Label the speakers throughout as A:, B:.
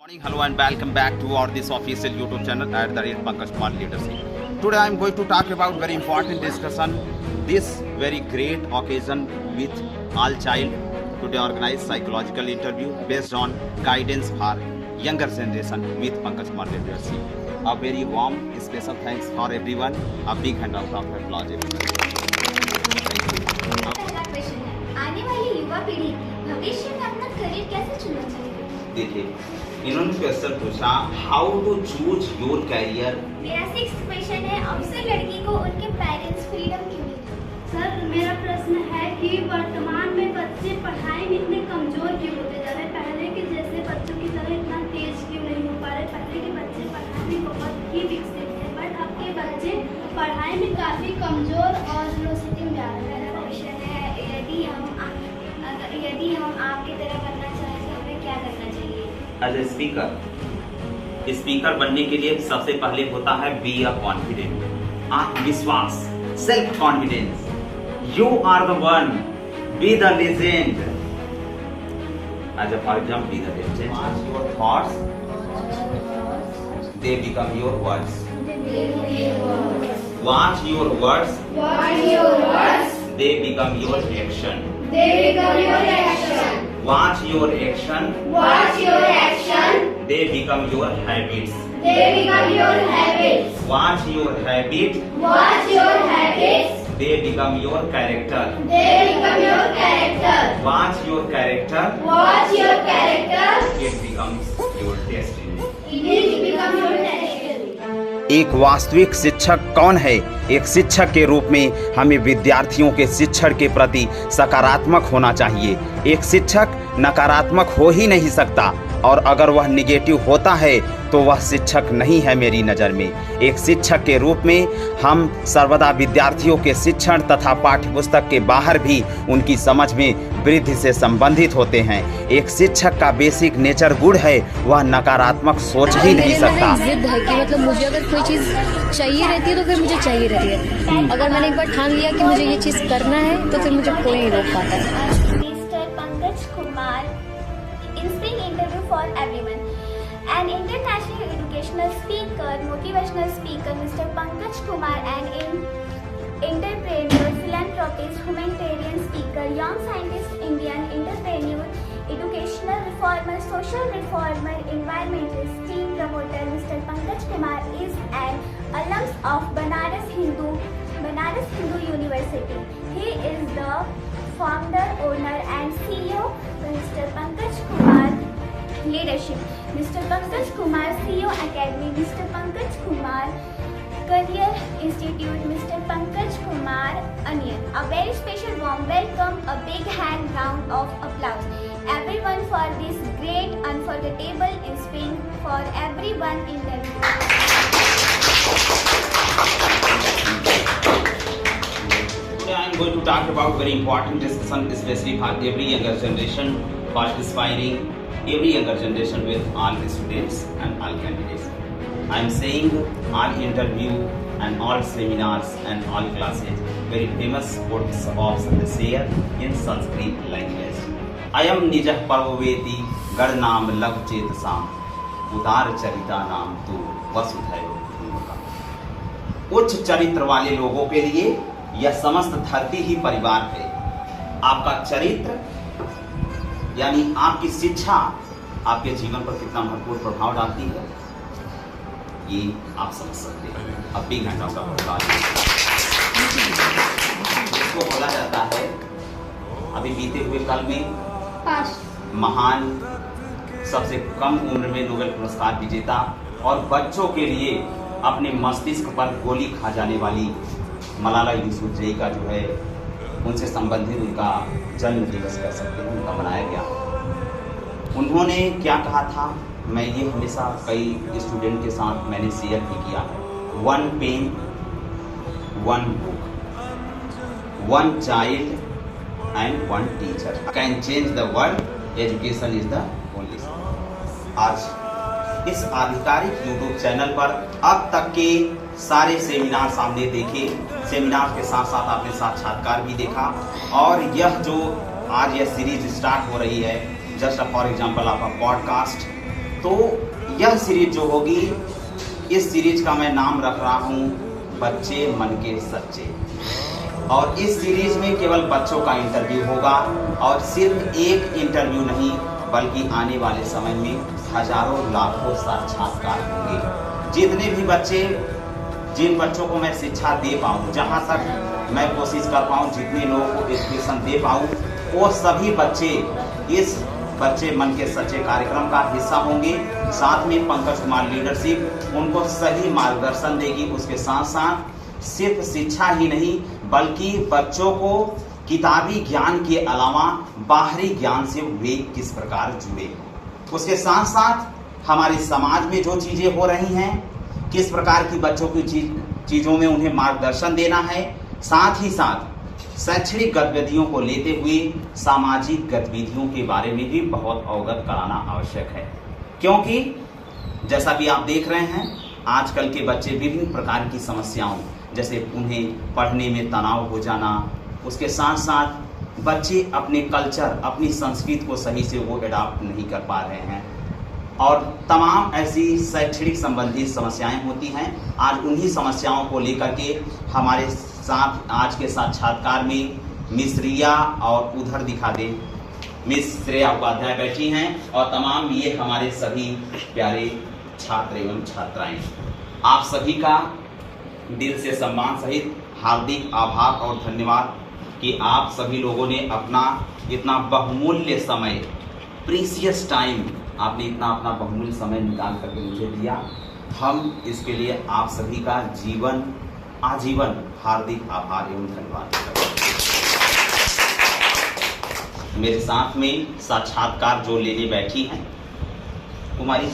A: Morning, hello and welcome back to our this official YouTube channel at the rate Pankaj Kumar Leadership. Today I am going to talk about very important discussion. This very great occasion with all child today organized psychological interview based on guidance for younger generation with Pankaj Kumar Leadership. A very warm special thanks for everyone. A big hand of applause.
B: पहला question है, आने वाली युवा पीढ़ी भविष्य में अपना career कैसे चुनना चाहिए?
A: देखिए इन्होंने क्वेश्चन पूछा how to choose your career.
B: मेरा 6th क्वेश्चन है, अक्सर लड़की को उनके पेरेंट्स फ्रीडम क्यों देते हैं?
C: सर मेरा प्रश्न है कि वर्तमान में बच्चे पढ़ाई में इतने कमजोर क्यों होते जा रहे हैं? पहले के जैसे बच्चों की तरह इतना तेज क्यों नहीं हो पा रहे? पहले के बच्चे पढ़ाई में बहुत ही विकसित थे, बट अब के बच्चे पढ़ाई में काफी कमजोर और लो सिटी में जा रहे हैं।
B: मेरा क्वेश्चन है, यदि हम आपकी तरह बनना चाहें तो हमें क्या करना चाहिए?
A: एज ए स्पीकर बनने के लिए सबसे पहले होता है बी अ कॉन्फिडेंट, आत्मविश्वास, self confidence. You are the one, be the legend. As a for example be the legend. Your thoughts they become your words. Watch your words they become your action. Watch your action. They become your habits. Watch your habit. They become your character. Watch your character. It becomes your destiny. एक वास्तविक शिक्षक कौन है? एक शिक्षक के रूप में हमें विद्यार्थियों के शिक्षण के प्रति सकारात्मक होना चाहिए। एक शिक्षक नकारात्मक हो ही नहीं सकता, और अगर वह निगेटिव होता है तो वह शिक्षक नहीं है मेरी नज़र में। एक शिक्षक के रूप में हम सर्वदा विद्यार्थियों के शिक्षण तथा पाठ्यपुस्तक के बाहर भी उनकी समझ में वृद्धि से संबंधित होते हैं। एक शिक्षक का बेसिक नेचर गुड है, वह नकारात्मक सोच ही नहीं सकता।
D: जिद है कि मतलब मुझे अगर कोई चीज़ चाहिए रहती है तो फिर मुझे चाहिए रहती है। अगर मैंने एक बार ठान लिया कि मुझे ये चीज़ करना है तो फिर मुझे कोई नहीं रोक पाता है।
B: Mr. Pankaj Kumar, inspiring interview for everyone. An international educational speaker, motivational speaker, Mr. Pankaj Kumar, an entrepreneur, philanthropist, humanitarian speaker, young scientist, Indian entrepreneur, educational reformer, social reformer, environmentalist, team promoter. Mr. Pankaj Kumar is an alum of Banaras Hindu University. He is the founder, owner and CEO Mr. Pankaj Kumar Leadership, Mr. Pankaj Kumar CEO Academy, Mr. Pankaj Kumar Career Institute, Mr. Pankaj Kumar Onion. A very special warm welcome, a big hand round of applause everyone for this great, unforgettable, inspiring for everyone interview.
A: Today I am going to talk about very important discussion, especially for every younger generation, for inspiring every younger generation with all the students and all candidates. I am saying all interview and all seminars and all classes, very famous quotes of Satyasaya in Sanskrit language. I am Nijah Parvaveti Gad Naam Lag Chetasam Udar Charita Naam Tu Vasudhaiva Kutumbakam. उच्च चरित्र वाले लोगों के लिए यह समस्त धरती ही परिवार है। आपका चरित्र यानी आपकी शिक्षा आपके जीवन पर कितना महत्वपूर्ण प्रभाव डालती है, ये आप समझ सकते हैं। अब बिग हैंड ऑफ अप्लॉज। इसको बोला जाता है अभी बीते हुए कल में महान सबसे कम उम्र में नोबेल पुरस्कार विजेता और बच्चों के लिए अपने मस्तिष्क पर गोली खा जाने वाली मलाला यूसुफजई का जो है उनसे संबंधित उनका जन्म दिवस कह सकते हैं, उनका मनाया गया। उन्होंने क्या कहा था, मैं ये हमेशा कई स्टूडेंट के साथ मैंने शेयर भी किया है। 1 pen 1 book 1 child and 1 teacher can change the world, education is the only. आज इस आधिकारिक YouTube चैनल पर अब तक के सारे सेमिनार सामने देखे, सेमिनार के साथ साथ आपने साक्षात्कार भी देखा, और यह जो आज यह सीरीज स्टार्ट हो रही है, जस्ट फॉर एग्जांपल आपका पॉडकास्ट तो यह सीरीज जो होगी, इस सीरीज का मैं नाम रख रहा हूँ बच्चे मन के सच्चे। और इस सीरीज में केवल बच्चों का इंटरव्यू होगा, और सिर्फ एक इंटरव्यू नहीं बल्कि आने वाले समय में हजारों लाखों साक्षात्कार होंगे। जितने भी बच्चे, जिन बच्चों को मैं शिक्षा दे पाऊँ, जहाँ तक मैं कोशिश कर पाऊँ, जितने लोगों को एजुकेशन दे पाऊँ, वो सभी बच्चे इस बच्चे मन के सच्चे कार्यक्रम का हिस्सा होंगे। साथ में पंकज कुमार लीडरशिप उनको सही मार्गदर्शन देगी। उसके साथ साथ सिर्फ शिक्षा ही नहीं बल्कि बच्चों को किताबी ज्ञान के अलावा बाहरी ज्ञान से वे किस प्रकार जुड़े। उसके साथ साथ हमारे समाज में जो चीजें हो रही हैं, किस प्रकार की बच्चों की चीजों में उन्हें मार्गदर्शन देना है। साथ ही साथ शैक्षणिक गतिविधियों को लेते हुए सामाजिक गतिविधियों के बारे में भी बहुत अवगत कराना आवश्यक है, क्योंकि जैसा कि आप देख रहे हैं आजकल के बच्चे विभिन्न प्रकार की समस्याओं, जैसे उन्हें पढ़ने में तनाव हो जाना, उसके साथ साथ बच्चे अपने कल्चर, अपनी संस्कृति को सही से वो अडॉप्ट नहीं कर पा रहे हैं, और तमाम ऐसी शैक्षणिक संबंधी समस्याएं होती हैं। आज उन्हीं समस्याओं को लेकर के हमारे साथ आज के साक्षात्कार में मिस रिया और उधर दिखा दे मिस श्रेया उपाध्याय बैठी हैं, और तमाम ये हमारे सभी प्यारे छात्र एवं छात्राएं। आप सभी का दिल से सम्मान सहित हार्दिक आभार और धन्यवाद कि आप सभी लोगों ने अपना इतना बहुमूल्य समय, प्रीसियस टाइम, आपने इतना अपना बहुमूल्य समय निकाल करके मुझे दिया। हम इसके लिए आप सभी का आजीवन हार्दिक आभार एवं धन्यवाद। मेरे साथ में साक्षात्कार जो लेने बैठी हैं कुमारी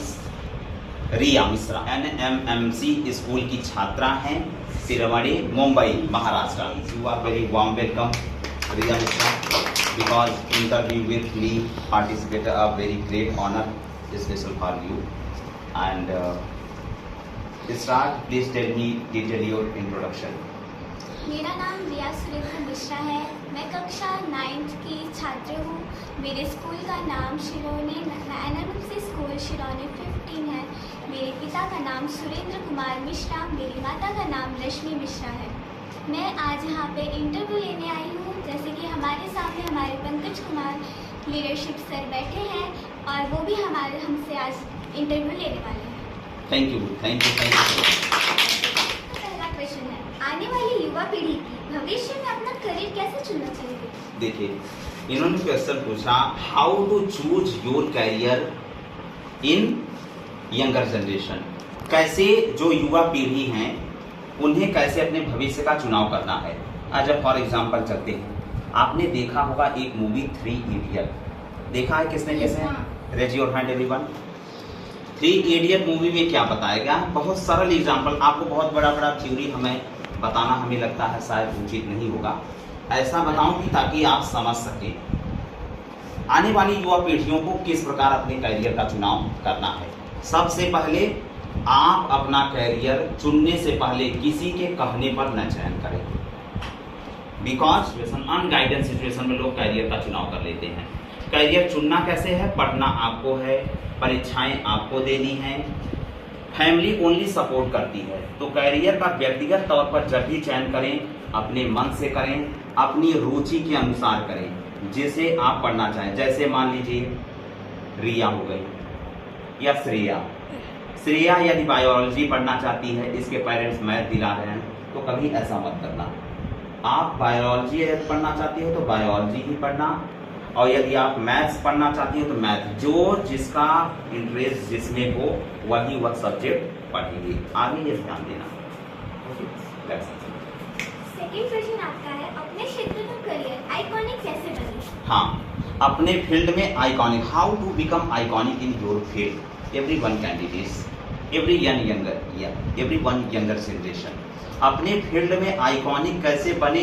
A: रिया मिश्रा, NMMC स्कूल की छात्रा हैं, Sirmadhi, Mumbai, Maharashtra. You are very warm welcome Riya Mishra, because interview with me participate a very great honor special for you. And start, please tell me detail your introduction.
B: मेरा नाम रिया सुरेंद्र मिश्रा है। मैं कक्षा 9th की छात्र हूँ। मेरे स्कूल का नाम NMMC स्कूल शिरोनी 15 है। मेरे पिता का नाम सुरेंद्र कुमार मिश्रा, मेरी माता का नाम रश्मि मिश्रा है। मैं आज यहाँ पे इंटरव्यू लेने आई हूँ। जैसे कि हमारे सामने हमारे पंकज कुमार लीडरशिप सर बैठे हैं, और वो भी हमसे आज इंटरव्यू लेने वाले हैं।
A: Thank you.
B: पहला क्वेश्चन है, आने वाली युवा पीढ़ी की भविष्य में अपना करियर कैसे चुनना चाहिए?
A: देखिए, इन्होंने क्वेश्चन पूछा, how to choose your career in younger generation. कैसे जो युवा पीढ़ी हैं उन्हें कैसे अपने भविष्य का चुनाव करना है। आज फॉर एग्जाम्पल चलते हैं, आपने देखा होगा एक मूवी 3 इडियट, देखा है किसने कैसे? Raise your hand everyone. 3 idiot movie में क्या बताया गया? बहुत सरल एग्जाम्पल, आपको बहुत बड़ा बड़ा थ्योरी हमें बताना हमें लगता है शायद उचित नहीं होगा, ऐसा बताऊं कि ताकि आप समझ सकें आने वाली युवा पीढ़ियों को किस प्रकार अपने कैरियर का चुनाव करना है। सबसे पहले आप अपना कैरियर चुनने से पहले किसी के कहने पर न चयन करें, बिकॉज अनगाइडेंस सिचुएशन में लोग कैरियर का चुनाव कर लेते हैं। कैरियर चुनना कैसे है? पढ़ना आपको है, परीक्षाएं आपको देनी है, फैमिली ओनली सपोर्ट करती है। तो कैरियर का व्यक्तिगत तौर पर जब भी चयन करें अपने मन से करें, अपनी रुचि के अनुसार करें, जिसे आप पढ़ना चाहें। जैसे मान लीजिए रिया हो गई या श्रेया यदि बायोलॉजी पढ़ना चाहती है, इसके पेरेंट्स मैथ दिला रहे हैं, तो कभी ऐसा मत करना। आप बायोलॉजी यदि पढ़ना चाहती हो तो बायोलॉजी ही पढ़ना, और यदि आप मैथ्स पढ़ना चाहती हो तो मैथ, जो जिसका इंटरेस्ट जिसमें हो वह सब्जेक्ट पढ़ेंगे। आगे ये ध्यान देना।
B: सेकंड क्वेश्चन आपका है, अपने क्षेत्र का करियर आइकॉनिक कैसे बने?
A: हाँ, अपने फील्ड में iconic, how to become iconic in your field. everyone candidates, everyone younger generation, अपने फील्ड में आइकॉनिक कैसे बने,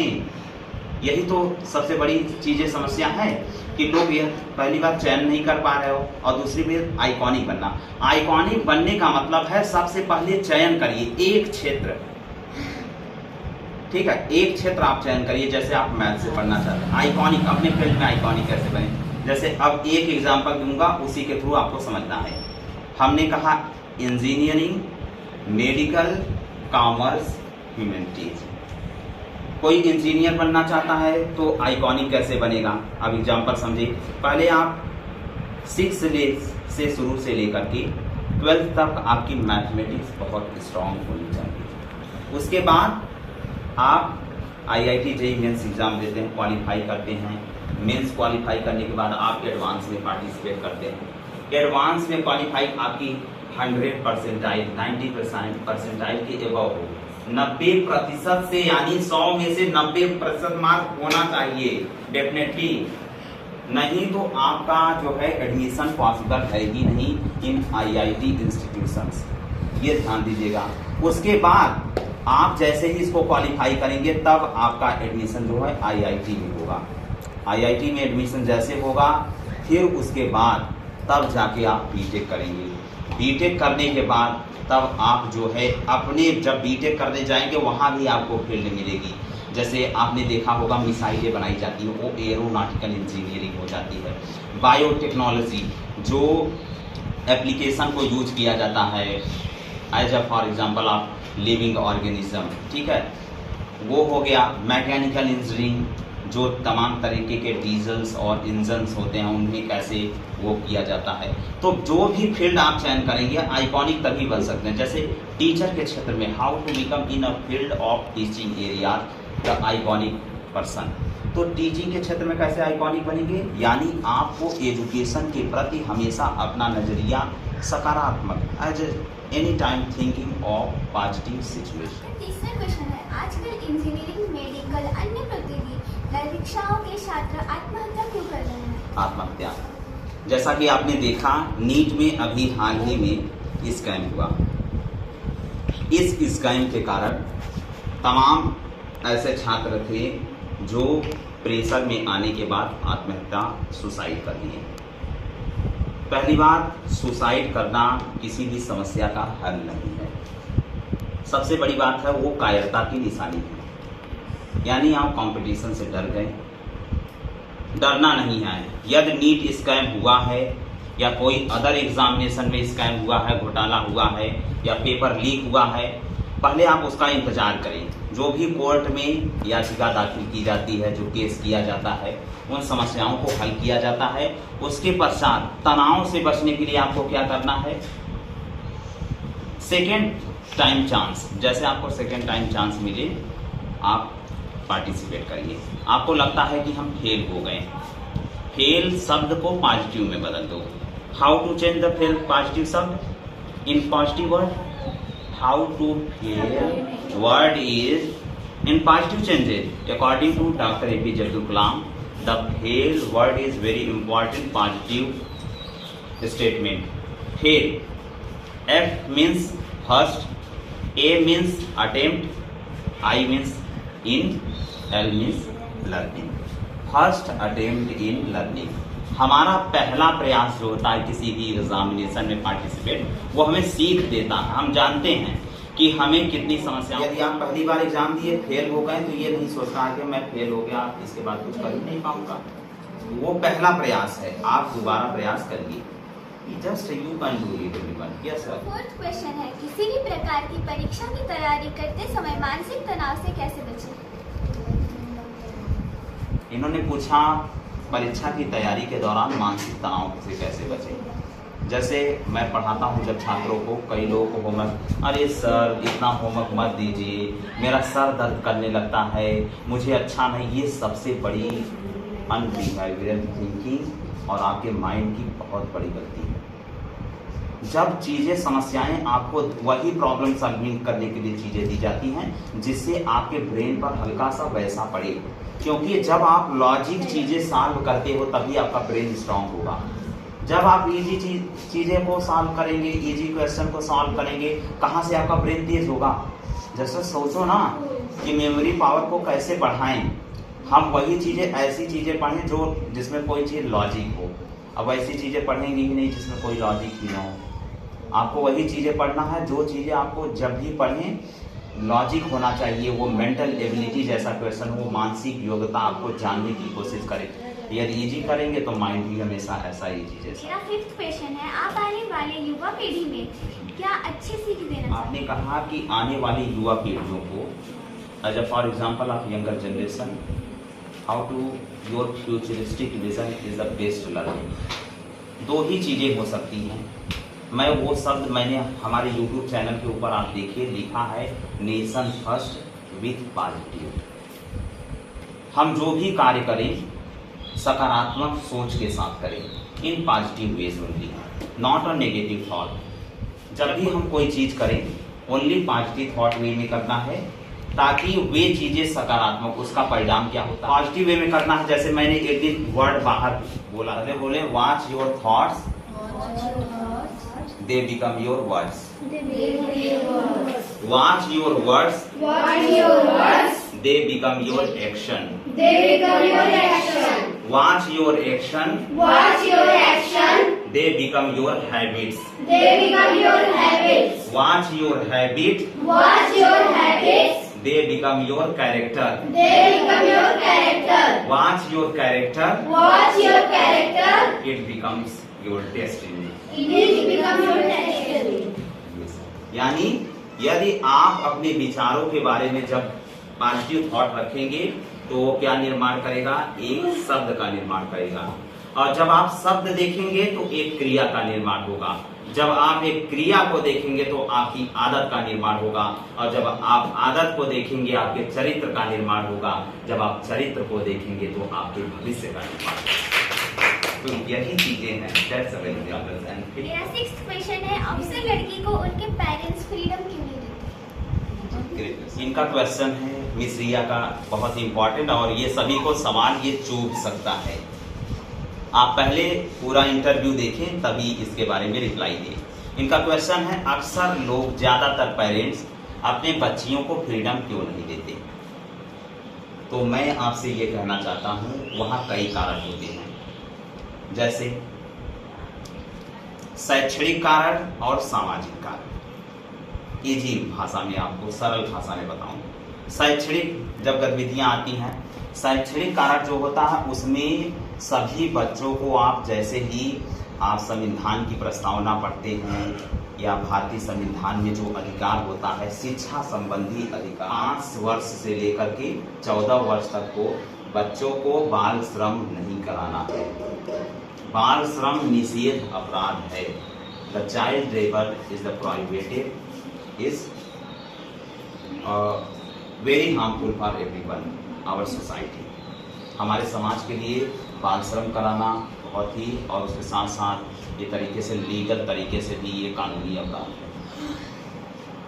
A: यही तो सबसे बड़ी चीजें समस्या है कि लोग यह पहली बार चयन नहीं कर पा रहे हो, और दूसरी में आइकॉनिक बनना। आइकॉनिक बनने का मतलब है सबसे पहले चयन करिए एक क्षेत्र, ठीक है, एक क्षेत्र आप चयन करिए। जैसे आप मैथ से पढ़ना चाहते हैं, आइकॉनिक अपने फील्ड में आइकॉनिक कैसे बने। जैसे अब एक एग्जांपल दूंगा, उसी के थ्रू आपको समझना है। हमने कहा इंजीनियरिंग, मेडिकल, कॉमर्स, ह्यूमैनिटीज। कोई इंजीनियर बनना चाहता है तो आइकॉनिक कैसे बनेगा? अब एग्जांपल समझिए। पहले आप 6 से शुरू से लेकर के 12th तक आपकी मैथमेटिक्स बहुत स्ट्रांग होनी चाहिए। उसके बाद आप IIT JEE मेंस एग्जाम देते हैं, क्वालिफाई करते हैं। मेंस क्वालिफाई करने के बाद आप एडवांस में पार्टिसिपेट करते हैं। एडवांस में क्वालिफाई आपकी 100 परसेंटाइल 90 परसेंटाइल के एबव हो, 90% से, यानी 100 में से 90% मार्क होना चाहिए डेफिनेटली। नहीं तो आपका जो है एडमिशन पॉसिबल है ही नहीं इन IIT इंस्टीट्यूशंस, ये ध्यान दीजिएगा। उसके बाद आप जैसे ही इसको क्वालिफाई करेंगे तब आपका एडमिशन जो है IIT में होगा। IIT में एडमिशन जैसे होगा फिर उसके बाद तब जाके आप बीटेक करेंगे। बीटेक करने के बाद तब आप जो है अपने, जब बीटेक करने जाएंगे वहाँ भी आपको फील्ड मिलेगी। जैसे आपने देखा होगा मिसाइलें बनाई जाती हैं, वो एरोनॉटिकल इंजीनियरिंग हो जाती है। बायोटेक्नोलॉजी, जो एप्लीकेशन को यूज किया जाता है एज अ फॉर एग्जांपल आप लिविंग ऑर्गेनिज्म, ठीक है, वो हो गया। मैकेनिकल इंजीनियरिंग, जो तमाम तरीके के डीजल्स और इंजन्स होते हैं उनमें कैसे वो किया जाता है। तो जो भी फील्ड आप चयन करेंगे आइकॉनिक तभी बन सकते हैं। जैसे टीचर के क्षेत्र में how to become in a field of teaching area the iconic person, तो टीचिंग के क्षेत्र में कैसे आइकॉनिक बनेंगे, यानी आपको एजुकेशन के प्रति हमेशा अपना नजरिया सकारात्मक, as any time thinking of positive situation.
B: तीसरा क्वेश्चन है, आजकल इंजीनियरिंग, मेडिकल, अन्य प्रतियोगी परीक्षाओं के छात्र आत्महत्या क्यों कर रहे हैं?
A: आत्महत्या, जैसा कि आपने देखा नीट में अभी हाल ही में स्कैम हुआ। इस स्कैम के कारण तमाम ऐसे छात्र थे जो प्रेशर में आने के बाद आत्महत्या, सुसाइड कर लिए। पहली बात, सुसाइड करना किसी भी समस्या का हल नहीं है। सबसे बड़ी बात है वो कायरता की निशानी है, यानी आप कंपटीशन से डर गए। डरना नहीं है। यदि नीट स्कैम हुआ है या कोई अदर एग्जामिनेशन में स्कैम हुआ है, घोटाला हुआ है या पेपर लीक हुआ है, पहले आप उसका इंतजार करें। जो भी कोर्ट में याचिका दाखिल की जाती है, जो केस किया जाता है, उन समस्याओं को हल किया जाता है। उसके पश्चात तनाव से बचने के लिए आपको क्या करना है, सेकेंड टाइम चांस, जैसे आपको सेकेंड टाइम चांस मिले आप पार्टिसिपेट करिए। आपको लगता है कि हम फेल हो गए, फेल शब्द को पॉजिटिव में बदल दो। How to change the fail positive शब्द in positive word, how to fail word is in positive changes according to doctor APJ Abdul Kalam. The fail word is very important positive statement. Fail, F means first, A means attempt, I means in, L means learning। First attempt in learning, हमारा पहला प्रयास जो होता है किसी भी examination में participate, वो हमें सीख देता है। हम जानते हैं कि हमें कितनी समस्या, यदि आप पहली बार एग्जाम दिए फेल हो गए तो ये नहीं सोचना है कि मैं फेल हो गया इसके बाद कुछ कर ही नहीं पाऊंगा। वो पहला प्रयास है, आप दोबारा प्रयास करिए। Just you can do it everyone. Yes sir.
B: Fourth question है, किसी भी प्रकार की परीक्षा की तैयारी करते समय मानसिक तनाव से कैसे बचें?
A: इन्होंने पूछा परीक्षा की तैयारी के दौरान मानसिक तनाव से कैसे बचें। जैसे मैं पढ़ाता हूँ जब छात्रों को, कई लोगों को होमवर्क, अरे सर इतना होमवर्क मत दीजिए, मेरा सर दर्द करने लगता है, मुझे अच्छा नहीं, ये सबसे बड़ी अनबिहेवियरल थिंकिंग और आपके माइंड की बहुत बड़ी गलती है। जब चीज़ें, समस्याएं आपको वही प्रॉब्लम सॉल्विंग करने के लिए चीज़ें दी जाती हैं जिससे आपके ब्रेन पर हल्का सा वैसा पड़े, क्योंकि जब आप लॉजिक चीज़ें सॉल्व करते हो तभी आपका ब्रेन स्ट्रांग होगा। जब आप इजी चीज़ें को सॉल्व करेंगे, इजी क्वेश्चन को सॉल्व करेंगे, कहाँ से आपका ब्रेन तेज होगा। जैसे सोचो ना कि मेमोरी पावर को कैसे बढ़ाएं, हम वही चीज़ें, ऐसी चीज़ें पढ़ें जो जिसमें कोई चीज़ लॉजिक हो। अब ऐसी चीज़ें पढ़ेंगे ही नहीं जिसमें कोई लॉजिक ही ना हो। आपको वही चीज़ें पढ़ना है जो चीज़ें आपको जब भी पढ़ें लॉजिक होना चाहिए, वो मेंटल एबिलिटी जैसा क्वेश्चन, वो मानसिक योग्यता आपको जानने की कोशिश करें। यदि इजी करेंगे तो माइंड भी हमेशा ऐसा इजी जैसा।
B: मेरा 5th क्वेश्चन है, आप आने वाले युवा पीढ़ी में क्या अच्छी सीख देना
A: आपने कहा कि आने वाली युवा पीढ़ियों को as for example of younger generation how to your futuristic vision is the best learning. दो ही चीज़ें हो सकती हैं। मैं वो शब्द मैंने हमारे YouTube चैनल के ऊपर आप देखिए लिखा है, नेशन फर्स्ट विथ पॉजिटिव। हम जो भी कार्य करें सकारात्मक सोच के साथ करें, in positive ways only, not a negative thought. जब भी हम कोई चीज़ करें ओनली पॉजिटिव थॉट वे में करना है, ताकि वे चीजें सकारात्मक, उसका परिणाम क्या होता है पॉजिटिव वे में करना है। जैसे मैंने एक दिन वर्ड बाहर बोला, बोले watch your thoughts they become your words, watch your words they become your action, watch your action they become your habits, watch your habit they become your character, watch your character it becomes your destiny, यानी यदि आप अपने विचारों के बारे में जब positive thought रखेंगे तो वो क्या निर्माण करेगा, एक शब्द का निर्माण करेगा। और जब आप शब्द देखेंगे तो एक क्रिया का निर्माण होगा, जब आप एक क्रिया को देखेंगे तो आपकी आदत का निर्माण होगा, और जब आप आदत को देखेंगे आपके चरित्र का निर्माण होगा, जब आप चरित्र को देखेंगे तो आपके भविष्य का निर्माण होगा। तो यही चीजें हैं।
B: मेरा 6th क्वेश्चन है, अक्सर लड़की को उनके पेरेंट्स फ्रीडम क्यों नहीं देते?
A: इनका क्वेश्चन है मिस रिया का, बहुत इंपॉर्टेंट, और ये सभी को सवाल ये चूक सकता है। आप पहले पूरा इंटरव्यू देखें तभी इसके बारे में रिप्लाई दें। इनका क्वेश्चन है, अक्सर लोग ज्यादातर पेरेंट्स अपने बच्चियों को फ्रीडम क्यों नहीं देते? तो मैं आपसे ये कहना चाहता हूँ वहाँ कई कारण होते हैं, जैसे शैक्षणिक कारण और सामाजिक कारण। इजी भाषा में आपको सरल भाषा में बताऊं, शैक्षणिक जब गतिविधियां आती हैं, शैक्षणिक कारण जो होता है उसमें सभी बच्चों को आप जैसे ही आप संविधान की प्रस्तावना पढ़ते हैं या भारतीय संविधान में जो अधिकार होता है शिक्षा संबंधी अधिकार, 5 वर्ष से लेकर के 14 वर्ष तक को बच्चों को बाल श्रम नहीं कराना है। बाल श्रम निषेध अपराध है। The child labour is the prohibited, is very harmful for everyone our society. हमारे समाज के लिए बाल श्रम कराना बहुत ही, और उसके साथ साथ ये तरीके से लीगल तरीके से भी ये कानूनी अपराध है।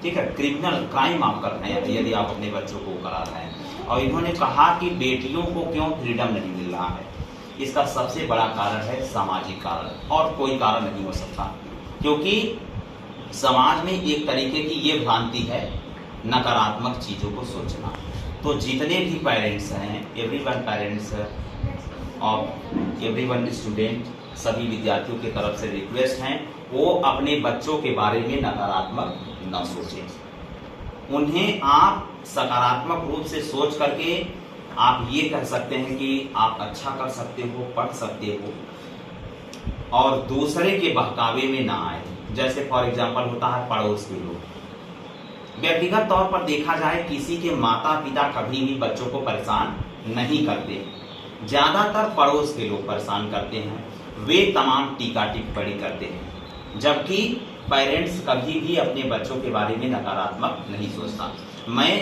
A: ठीक है, क्रिमिनल क्राइम आप कर रहे हैं यदि आप अपने बच्चों को करा रहे हैं। और इन्होंने कहा कि बेटियों को क्यों फ्रीडम नहीं मिल रहा है, इसका सबसे बड़ा कारण है सामाजिक कारण, और कोई कारण नहीं हो सकता, क्योंकि समाज में एक तरीके की ये भ्रांति है नकारात्मक चीज़ों को सोचना। तो जितने भी पेरेंट्स हैं, एवरीवन पेरेंट्स और एवरीवन स्टूडेंट, सभी विद्यार्थियों की तरफ से रिक्वेस्ट हैं वो अपने बच्चों के बारे में नकारात्मक न सोचें। उन्हें आप सकारात्मक रूप से सोच करके आप ये कह सकते हैं कि आप अच्छा कर सकते हो, पढ़ सकते हो, और दूसरे के बहकावे में ना आए। जैसे फॉर एग्जाम्पल होता है पड़ोस के लोग। व्यक्तिगत तौर पर देखा जाए किसी के माता पिता कभी भी बच्चों को परेशान नहीं करते, ज्यादातर पड़ोस के लोग परेशान करते हैं, वे तमाम टीका टिप्पणी करते हैं, जबकि पेरेंट्स कभी भी अपने बच्चों के बारे में नकारात्मक नहीं सोचता। मैं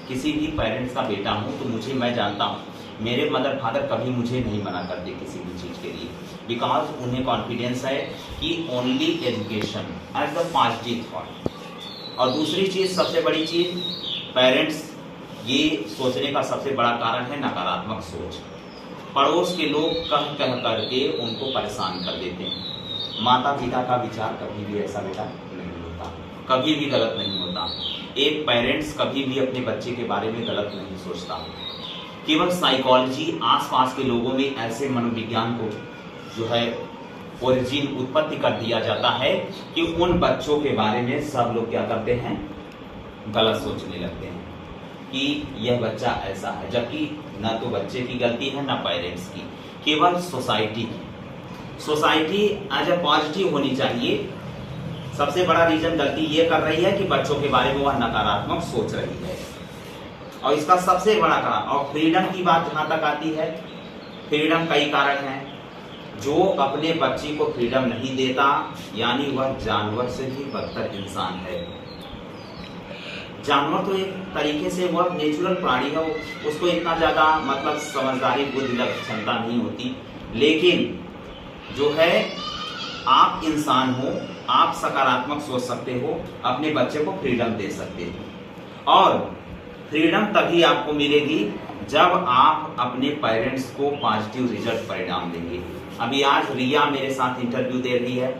A: किसी भी पेरेंट्स का बेटा हूं तो मैं जानता हूं मेरे मदर फादर कभी मुझे नहीं मना करते किसी भी चीज के लिए, बिकॉज उन्हें कॉन्फिडेंस है कि only education as the positive thought. और दूसरी चीज, सबसे बड़ी चीज, पेरेंट्स ये सोचने का सबसे बड़ा कारण है नकारात्मक सोच। पड़ोस के लोग कह करके उनको परेशान कर देते हैं। माता पिता का विचार कभी भी ऐसा बेटा नहीं होता, कभी भी गलत नहीं होता। एक पेरेंट्स कभी भी अपने बच्चे के बारे में गलत नहीं सोचता। केवल साइकोलॉजी, आसपास के लोगों में ऐसे मनोविज्ञान को जो है ओरिजिन उत्पत्ति कर दिया जाता है कि उन बच्चों के बारे में सब लोग क्या करते हैं, गलत सोचने लगते हैं कि यह बच्चा ऐसा है, जबकि न तो बच्चे की गलती है न पेरेंट्स की। केवल सोसाइटी एज ए पॉजिटिव होनी चाहिए। सबसे बड़ा रीजन गलती ये कर रही है कि बच्चों के बारे में वह नकारात्मक सोच रही है, और इसका सबसे बड़ा कारण। और फ्रीडम की बात जहां तक आती है, फ्रीडम कई कारण हैं। जो अपने बच्चे को फ्रीडम नहीं देता यानी वह जानवर से भी बदतर इंसान है। जानवर तो एक तरीके से वह नेचुरल प्राणी है, उसको इतना ज्यादा मतलब समझदारी बुद्धि क्षमता नहीं होती, लेकिन जो है आप इंसान हो, आप सकारात्मक सोच सकते हो, अपने बच्चे को फ्रीडम दे सकते हो। और फ्रीडम तभी आपको मिलेगी जब आप अपने पेरेंट्स को पॉजिटिव रिजल्ट परिणाम देंगे। अभी आज रिया मेरे साथ इंटरव्यू दे रही है,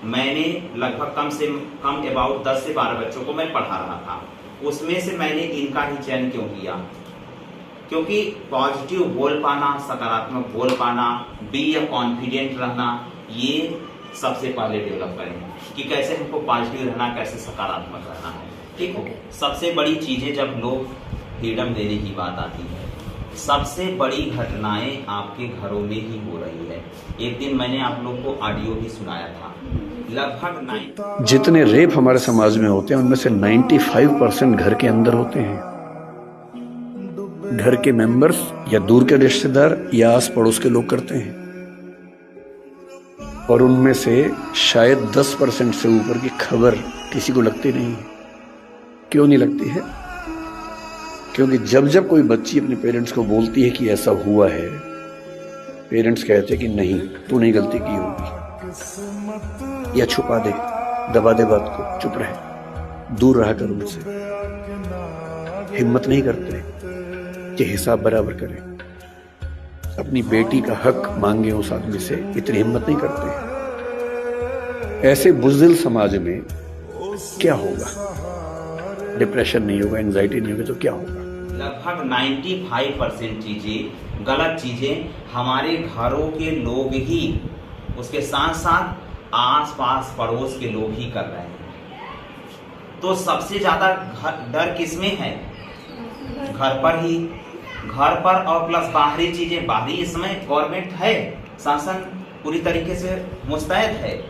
A: मैंने लगभग कम से कम अबाउट 10 से 12 बच्चों को मैं पढ़ा रहा था, उसमें से मैंने इनका ही चयन क्यों किया? क्योंकि पॉजिटिव बोल पाना, सकारात्मक बोल पाना, बी ए कॉन्फिडेंट रहना, ये सबसे पहले डेवलप करें कि कैसे हमको पॉजिटिव रहना, कैसे सकारात्मक रहना है। ठीक हो। सबसे बड़ी चीजें जब लोग फ्रीडम देने की बात आती है, सबसे बड़ी घटनाएं आपके घरों में ही हो रही है। एक दिन मैंने आप लोग को ऑडियो भी सुनाया था, लगभग
E: जितने रेप हमारे समाज में होते हैं उनमें से 95% घर के अंदर होते हैं। घर के मेंबर्स या दूर के रिश्तेदार या आस पड़ोस के लोग करते हैं, और उनमें से शायद 10% से ऊपर की खबर किसी को लगती नहीं है। क्यों नहीं लगती है? क्योंकि जब जब कोई बच्ची अपने पेरेंट्स को बोलती है कि ऐसा हुआ है, पेरेंट्स कहते हैं कि नहीं, तूने गलती की होगी, या छुपा दे, दबा दे बात को, चुप रहे, दूर रहा कर उनसे। हिम्मत नहीं करते कि हिसाब बराबर करें, अपनी बेटी का हक मांगे उस आदमी से, इतनी हिम्मत नहीं करते। ऐसे बुज़दिल समाज में क्या होगा? डिप्रेशन नहीं होगा, एंजाइटी नहीं होगी तो क्या होगा?
A: लगभग 95% चीजें, गलत चीजें हमारे घरों के लोग ही, उसके साथ साथ आस-पास पड़ोस के लोग ही कर रहे हैं। तो सबसे ज्यादा डर किसमें है? घर पर ही, घर पर, और प्लस बाहरी चीजें। बाहरी इसमें गवर्नमेंट है, शासन पूरी तरीके से मुस्तैद है।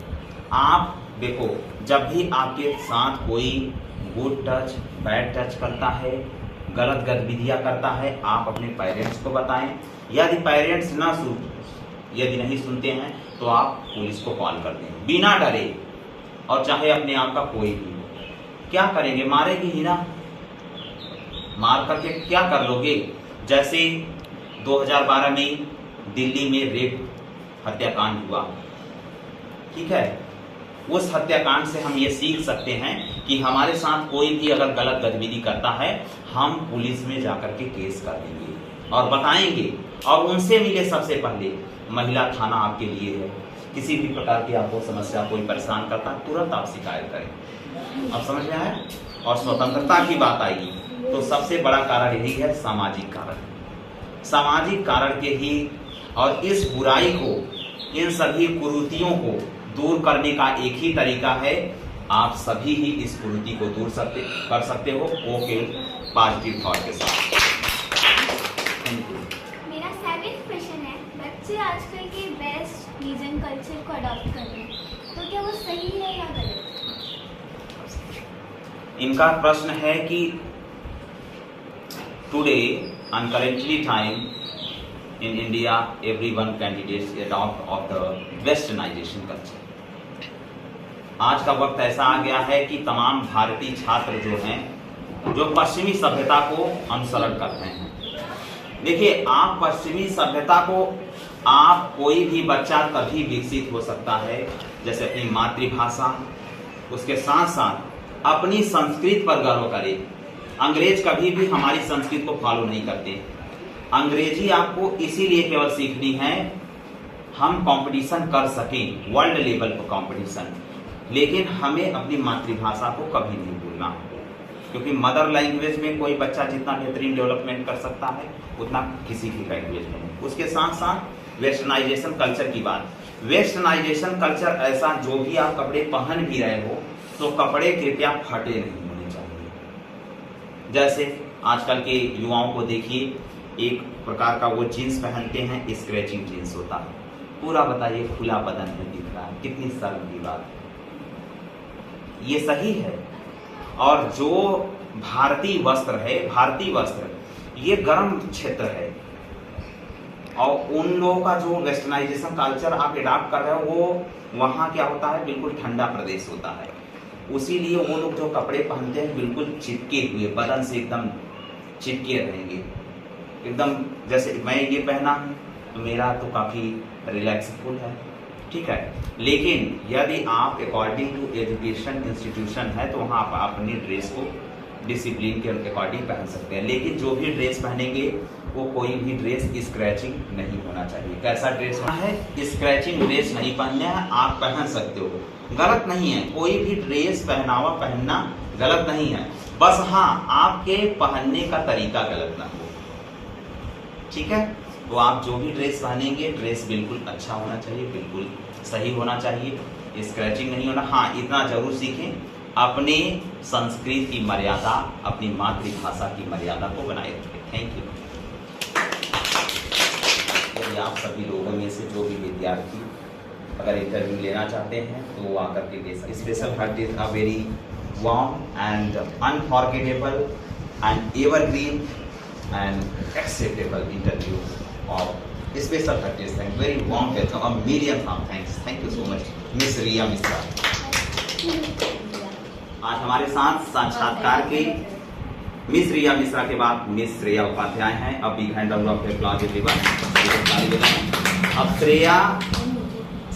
A: आप देखो, जब भी आपके साथ कोई गुड टच, बैड टच करता है, गलत गतिविधियां करता है, आप अपने पेरेंट्स को बताएं। यदि पेरेंट्स यदि नहीं सुनते हैं तो आप पुलिस को कॉल कर दें बिना डरे, और चाहे अपने आप का कोई भी। क्या करेंगे? मारेगी ही ना, मार करके क्या कर लोगे? जैसे 2012 में दिल्ली में रेप हत्याकांड हुआ, ठीक है, उस हत्याकांड से हम ये सीख सकते हैं कि हमारे साथ कोई भी अगर गलत गतिविधि करता है, हम पुलिस में जाकर के केस कर देंगे और बताएंगे, और उनसे मिले सबसे पहले। महिला थाना आपके लिए है, किसी भी प्रकार की आपको समस्या कोई परेशान करता है, तुरंत आप शिकायत करें। अब समझ में आया? और स्वतंत्रता की बात आएगी तो सबसे बड़ा कारण यही है, सामाजिक कारण। सामाजिक कारण के ही, और इस बुराई को, इन सभी कुरीतियों को दूर करने का एक ही तरीका है, आप सभी ही इस कुरीति को दूर कर सकते हो, वो केवल पॉजिटिव थॉट के साथ।
B: मेरा 7th क्वेश्चन है, बच्चे आजकल के बेस्ट रीजन कल्चर को अडॉप्ट कर रहे हैं, तो क्या वो सही है या गलत?
A: इनका प्रश्न है कि today on currently time in India everyone candidates adopt of the westernization culture। आज का वक्त ऐसा आ गया है कि तमाम भारतीय छात्र जो हैं, जो पश्चिमी सभ्यता को अनुसरण करते हैं। देखिए, आप पश्चिमी सभ्यता को, आप कोई भी बच्चा तभी विकसित हो सकता है जैसे अपनी मातृभाषा, उसके साथ साथ अपनी संस्कृति पर गर्व करे। अंग्रेज कभी भी हमारी संस्कृति को फॉलो नहीं करते। अंग्रेजी आपको इसीलिए केवल सीखनी है हम कंपटीशन कर सकें, वर्ल्ड लेवल पर कंपटीशन, लेकिन हमें अपनी मातृभाषा को कभी नहीं भूलना, क्योंकि मदर लैंग्वेज में कोई बच्चा जितना बेहतरीन डेवलपमेंट कर सकता है उतना किसी की लैंग्वेज में। उसके साथ साथ वेस्टर्नाइजेशन कल्चर की बात। वेस्टर्नाइजेशन कल्चर ऐसा, जो भी आप कपड़े पहन भी रहे हो तो कपड़े कृपया फटे नहीं होने चाहिए। जैसे आजकल के युवाओं को देखिए, एक प्रकार का वो जीन्स पहनते हैं, स्क्रैचिंग जीन्स होता है। पूरा बताइए खुला बदन में दिख रहा है, कितनी शर्म की बात है। ये सही है। और जो भारतीय वस्त्र है, भारतीय वस्त्र ये गर्म क्षेत्र है, और उन लोगों का जो वेस्टर्नाइजेशन कल्चर आप अडॉप्ट कर रहे हो वो वहाँ क्या होता है, बिल्कुल ठंडा प्रदेश होता है। उसीलिए वो लोग जो कपड़े पहनते हैं बिल्कुल चिपके हुए, बदन से एकदम चिपके रहेंगे, एकदम जैसे मैं ये पहना हूँ तो मेरा तो काफ़ी रिलैक्सफुल है, ठीक है। लेकिन यदि आप अकॉर्डिंग टू एजुकेशन इंस्टीट्यूशन है तो वहाँ आप अपनी ड्रेस को डिसिप्लिन के अकॉर्डिंग पहन सकते हैं। लेकिन जो भी ड्रेस पहनेंगे वो कोई भी ड्रेस स्क्रैचिंग नहीं होना चाहिए। कैसा ड्रेस होना है, स्क्रैचिंग ड्रेस नहीं पहनना है। आप पहन सकते हो, गलत नहीं है, कोई भी ड्रेस पहनावा पहनना गलत नहीं है, बस हाँ आपके पहनने का तरीका गलत ना हो, ठीक है। तो आप जो भी ड्रेस पहनेंगे ड्रेस बिल्कुल अच्छा होना चाहिए, बिल्कुल सही होना चाहिए, स्क्रैचिंग नहीं होना। हाँ इतना जरूर सीखें, अपने संस्कृत की मर्यादा, अपनी मातृभाषा की मर्यादा को बनाए रखें। Thank you. यदि आप सभी लोगों में से जो भी विद्यार्थी अगर इंटरव्यू लेना चाहते हैं तो वो आकर के दे सकते। Special hut is a very warm and unforgettable and evergreen and acceptable interview of special hut is. Thank very warm welcome, a million thanks. Thank you so much miss Riya Mishra. आज हमारे साथ साक्षात्कार के मिस रिया मिश्रा के बाद मिस श्रेया उपाध्याय हैं। अब big hand round of applause everyone. अब श्रेया,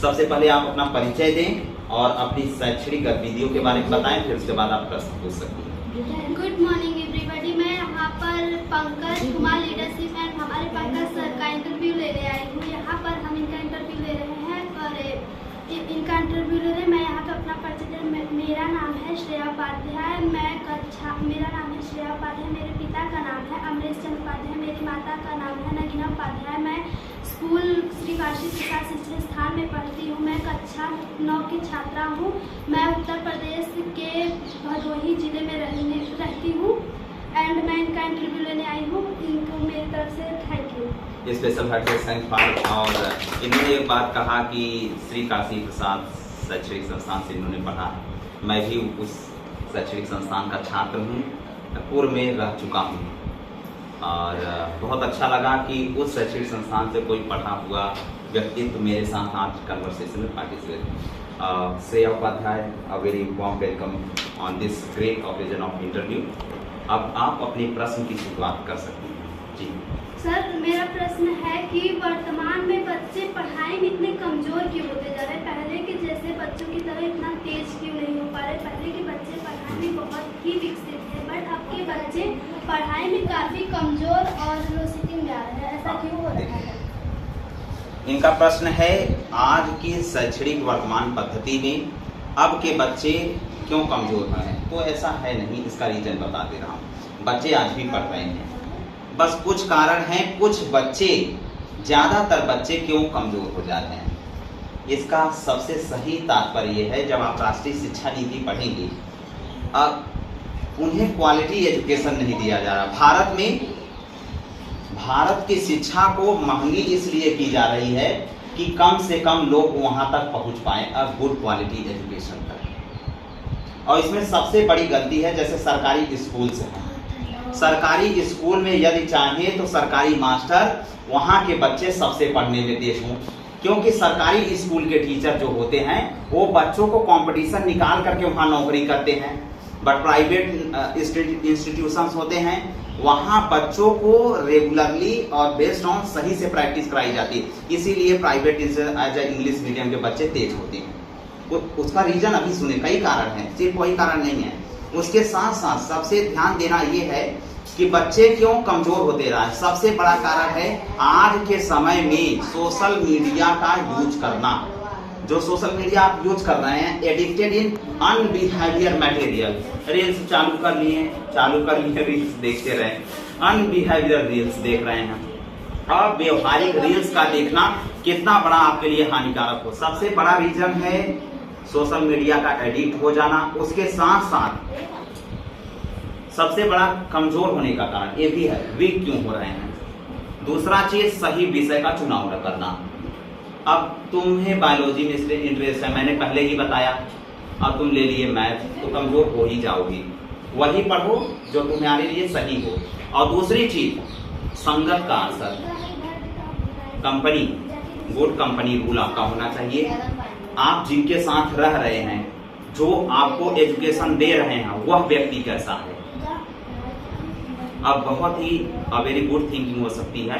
A: सबसे पहले आप अपना परिचय दें और अपनी शैक्षणिक गतिविधियों के बारे में बताएं, फिर उसके बाद आप प्रश्न पूछ सकते हैं।
C: Good morning everybody. मैं यहाँ पर पंकज कुमार लीडरशिप एंड हमारे पंकज सर का इंटरव्यू लेने आई हूँ। यहाँ पर हम इनका इंटरव्यू ले रहे हैं और इनका इंटरव्यू ले रहे हैं। मैं यहाँ पर अपना परिचय दे, मेरा नाम है श्रेया उपाध्याय। मेरा नाम है श्रेया उपाध्याय। मेरे पिता का नाम है अमरेश चंद्र उपाध्याय। मेरी माता का नाम है नगीना उपाध्याय। मैं स्कूल श्री काशी शिक्षा शिक्षण स्थान में पढ़ती हूँ। मैं कक्षा 9 की छात्रा हूँ। मैं उत्तर प्रदेश के भदोही जिले में रहती हूँ एंड मैं इनका इंटरव्यू लेने आई हूँ। इनको मेरी तरफ से thank you.
A: Special thank for. और इन्होंने एक बात कहा कि श्री काशी प्रसाद शैक्षणिक संस्थान से इन्होंने पढ़ा। मैं भी उस शैक्षणिक संस्थान का छात्र हूँ, पूर्व में रह चुका हूँ और बहुत अच्छा लगा कि उस शैक्षणिक संस्थान से कोई पढ़ा हुआ व्यक्तित्व मेरे साथ आज कन्वर्सेशन में participate. Shreya Upadhyay, a very warm welcome on this great occasion of interview. अब आप अपने प्रश्न की शुरुआत कर सकते हैं। जी
C: सर, मेरा प्रश्न है कि वर्तमान में बच्चे पढ़ाई में इतने कमजोर क्यों होते जा रहे हैं? पहले के जैसे बच्चों की तरह इतना तेज क्यों नहीं हो पा रहे? पहले के बच्चे पढ़ाई में बहुत ही विकसित थे, बट अब के बच्चे पढ़ाई में काफी कमजोर और लो सीटिंग में आ रहे हैं। ऐसा क्यों हो रहा है?
A: इनका प्रश्न है, आज की शैक्षणिक वर्तमान पद्धति में अब के बच्चे क्यों कमजोर हैं? तो ऐसा है नहीं, इसका रीजन बता दे रहा हूँ। बच्चे आज भी पढ़ रहे हैं, बस कुछ कारण हैं। कुछ बच्चे, ज्यादातर बच्चे क्यों कमजोर हो जाते हैं, इसका सबसे सही तात्पर्य है, जब आप राष्ट्रीय शिक्षा नीति पढ़ेंगे, अब उन्हें क्वालिटी एजुकेशन नहीं दिया जा रहा। भारत की शिक्षा को महंगी इसलिए की जा रही है कि कम से कम लोग वहां तक पहुंच पाए अ गुड क्वालिटी एजुकेशन तक। और इसमें सबसे बड़ी गलती है, जैसे सरकारी स्कूल से है। सरकारी स्कूल में यदि चाहे तो सरकारी मास्टर वहाँ के बच्चे सबसे पढ़ने में तेज हों, क्योंकि सरकारी स्कूल के टीचर जो होते हैं वो बच्चों को कंपटीशन निकाल करके वहाँ नौकरी करते हैं। बट प्राइवेट इंस्टीट्यूशंस होते हैं, वहाँ बच्चों को रेगुलरली और बेस्ड ऑन सही से प्रैक्टिस कराई जाती है। इसीलिए प्राइवेट एज इंग्लिश मीडियम के बच्चे तेज होते हैं। उसका रीजन अभी सुने, कई कारण हैं, सिर्फ वही कारण नहीं है। उसके साथ साथ सबसे ध्यान देना ये है कि बच्चे क्यों कमजोर होते रहे। सबसे बड़ा कारण है आज के समय में सोशल मीडिया का यूज करना। जो सोशल मीडिया आप यूज कर रहे हैं, एडिक्टेड इन अनबिहेवियर मटेरियल। रील्स चालू कर लिए रील्स देखते रहे, अनबिहेवियर रील्स देख रहे हैं। अब व्यवहारिक रील्स का देखना कितना बड़ा आपके लिए हानिकारक हो, सबसे बड़ा रीजन है सोशल मीडिया का एडिक्ट हो जाना। उसके साथ साथ सबसे बड़ा कमजोर होने का कारण ये भी है, वीक क्यों हो रहे हैं। दूसरा चीज सही विषय का चुनाव न करना। अब तुम्हें बायोलॉजी में इसलिए इंटरेस्ट है, मैंने पहले ही बताया, अब तुम ले लिए मैथ तो कमजोर हो ही जाओगी। वही पढ़ो जो तुम्हारे लिए सही हो। और दूसरी चीज संगत का असर, कंपनी, गुड कंपनी रूल आपका होना चाहिए। आप जिनके साथ रह रहे हैं, जो आपको एजुकेशन दे रहे हैं, वह व्यक्ति कैसा है। अब बहुत ही वेरी गुड थिंकिंग हो सकती है।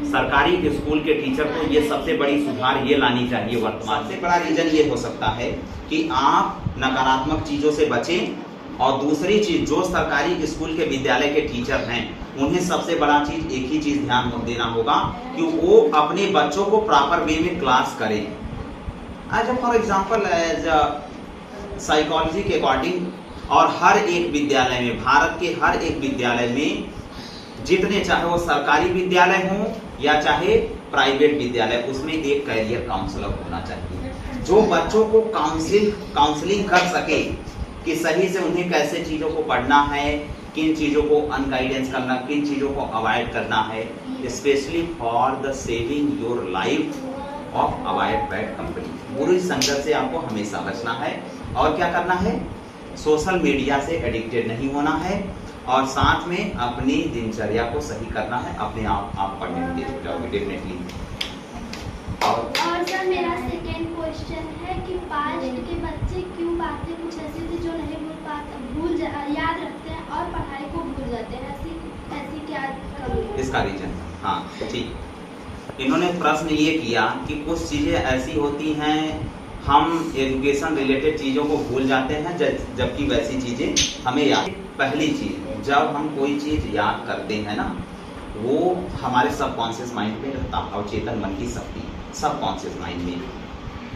A: सरकारी स्कूल के टीचर को ये सबसे बड़ी सुधार ये लानी चाहिए वर्तमान से। बड़ा रीजन ये हो सकता है कि आप नकारात्मक चीजों से बचें। और दूसरी चीज, जो सरकारी स्कूल के विद्यालय के टीचर हैं, उन्हें सबसे बड़ा चीज एक ही चीज ध्यान देना होगा कि वो अपने बच्चों को प्रॉपर वे में क्लास करें। As for example, as psychology के अकॉर्डिंग, और हर एक विद्यालय में, भारत के हर एक विद्यालय में, जितने चाहे वो सरकारी विद्यालय हो या चाहे प्राइवेट विद्यालय, उसमें एक कैरियर काउंसलर होना चाहिए, जो बच्चों को काउंसलिंग कर सके कि सही से उन्हें कैसे चीजों को पढ़ना है, किन चीजों को अनगाइडेंस करना, किन चीजों को अवॉइड करना है, specially for the saving your life of avoid bad company. बुरी संगत से आपको हमेशा बचना है। और क्या करना है, सोशल मीडिया से एडिक्टेड नहीं होना है, और साथ में अपनी दिनचर्या को सही करना है। अपने आप पढ़ने में तेज जाओगे डेफिनेटली।
C: और सर मेरा सेकेंड क्वेश्चन है कि पास्ट के बच्चे क्यों बातें कुछ ऐसी थी जो नहीं याद रखते हैं और पढ़ाई को भूल जाते हैं, ऐसी क्या कमी?
A: इसका रीजन, हाँ ठीक, इन्होंने प्रश्न ये किया कि कुछ चीजें ऐसी होती हैं, हम एजुकेशन रिलेटेड चीजों को भूल जाते हैं, जबकि वैसी चीजें हमें याद। पहली चीज, जब हम कोई चीज याद करते हैं ना, वो हमारे सबकॉन्शियस माइंड में रहता है, अवचेतन मन की शक्ति सबकॉन्शियस माइंड में।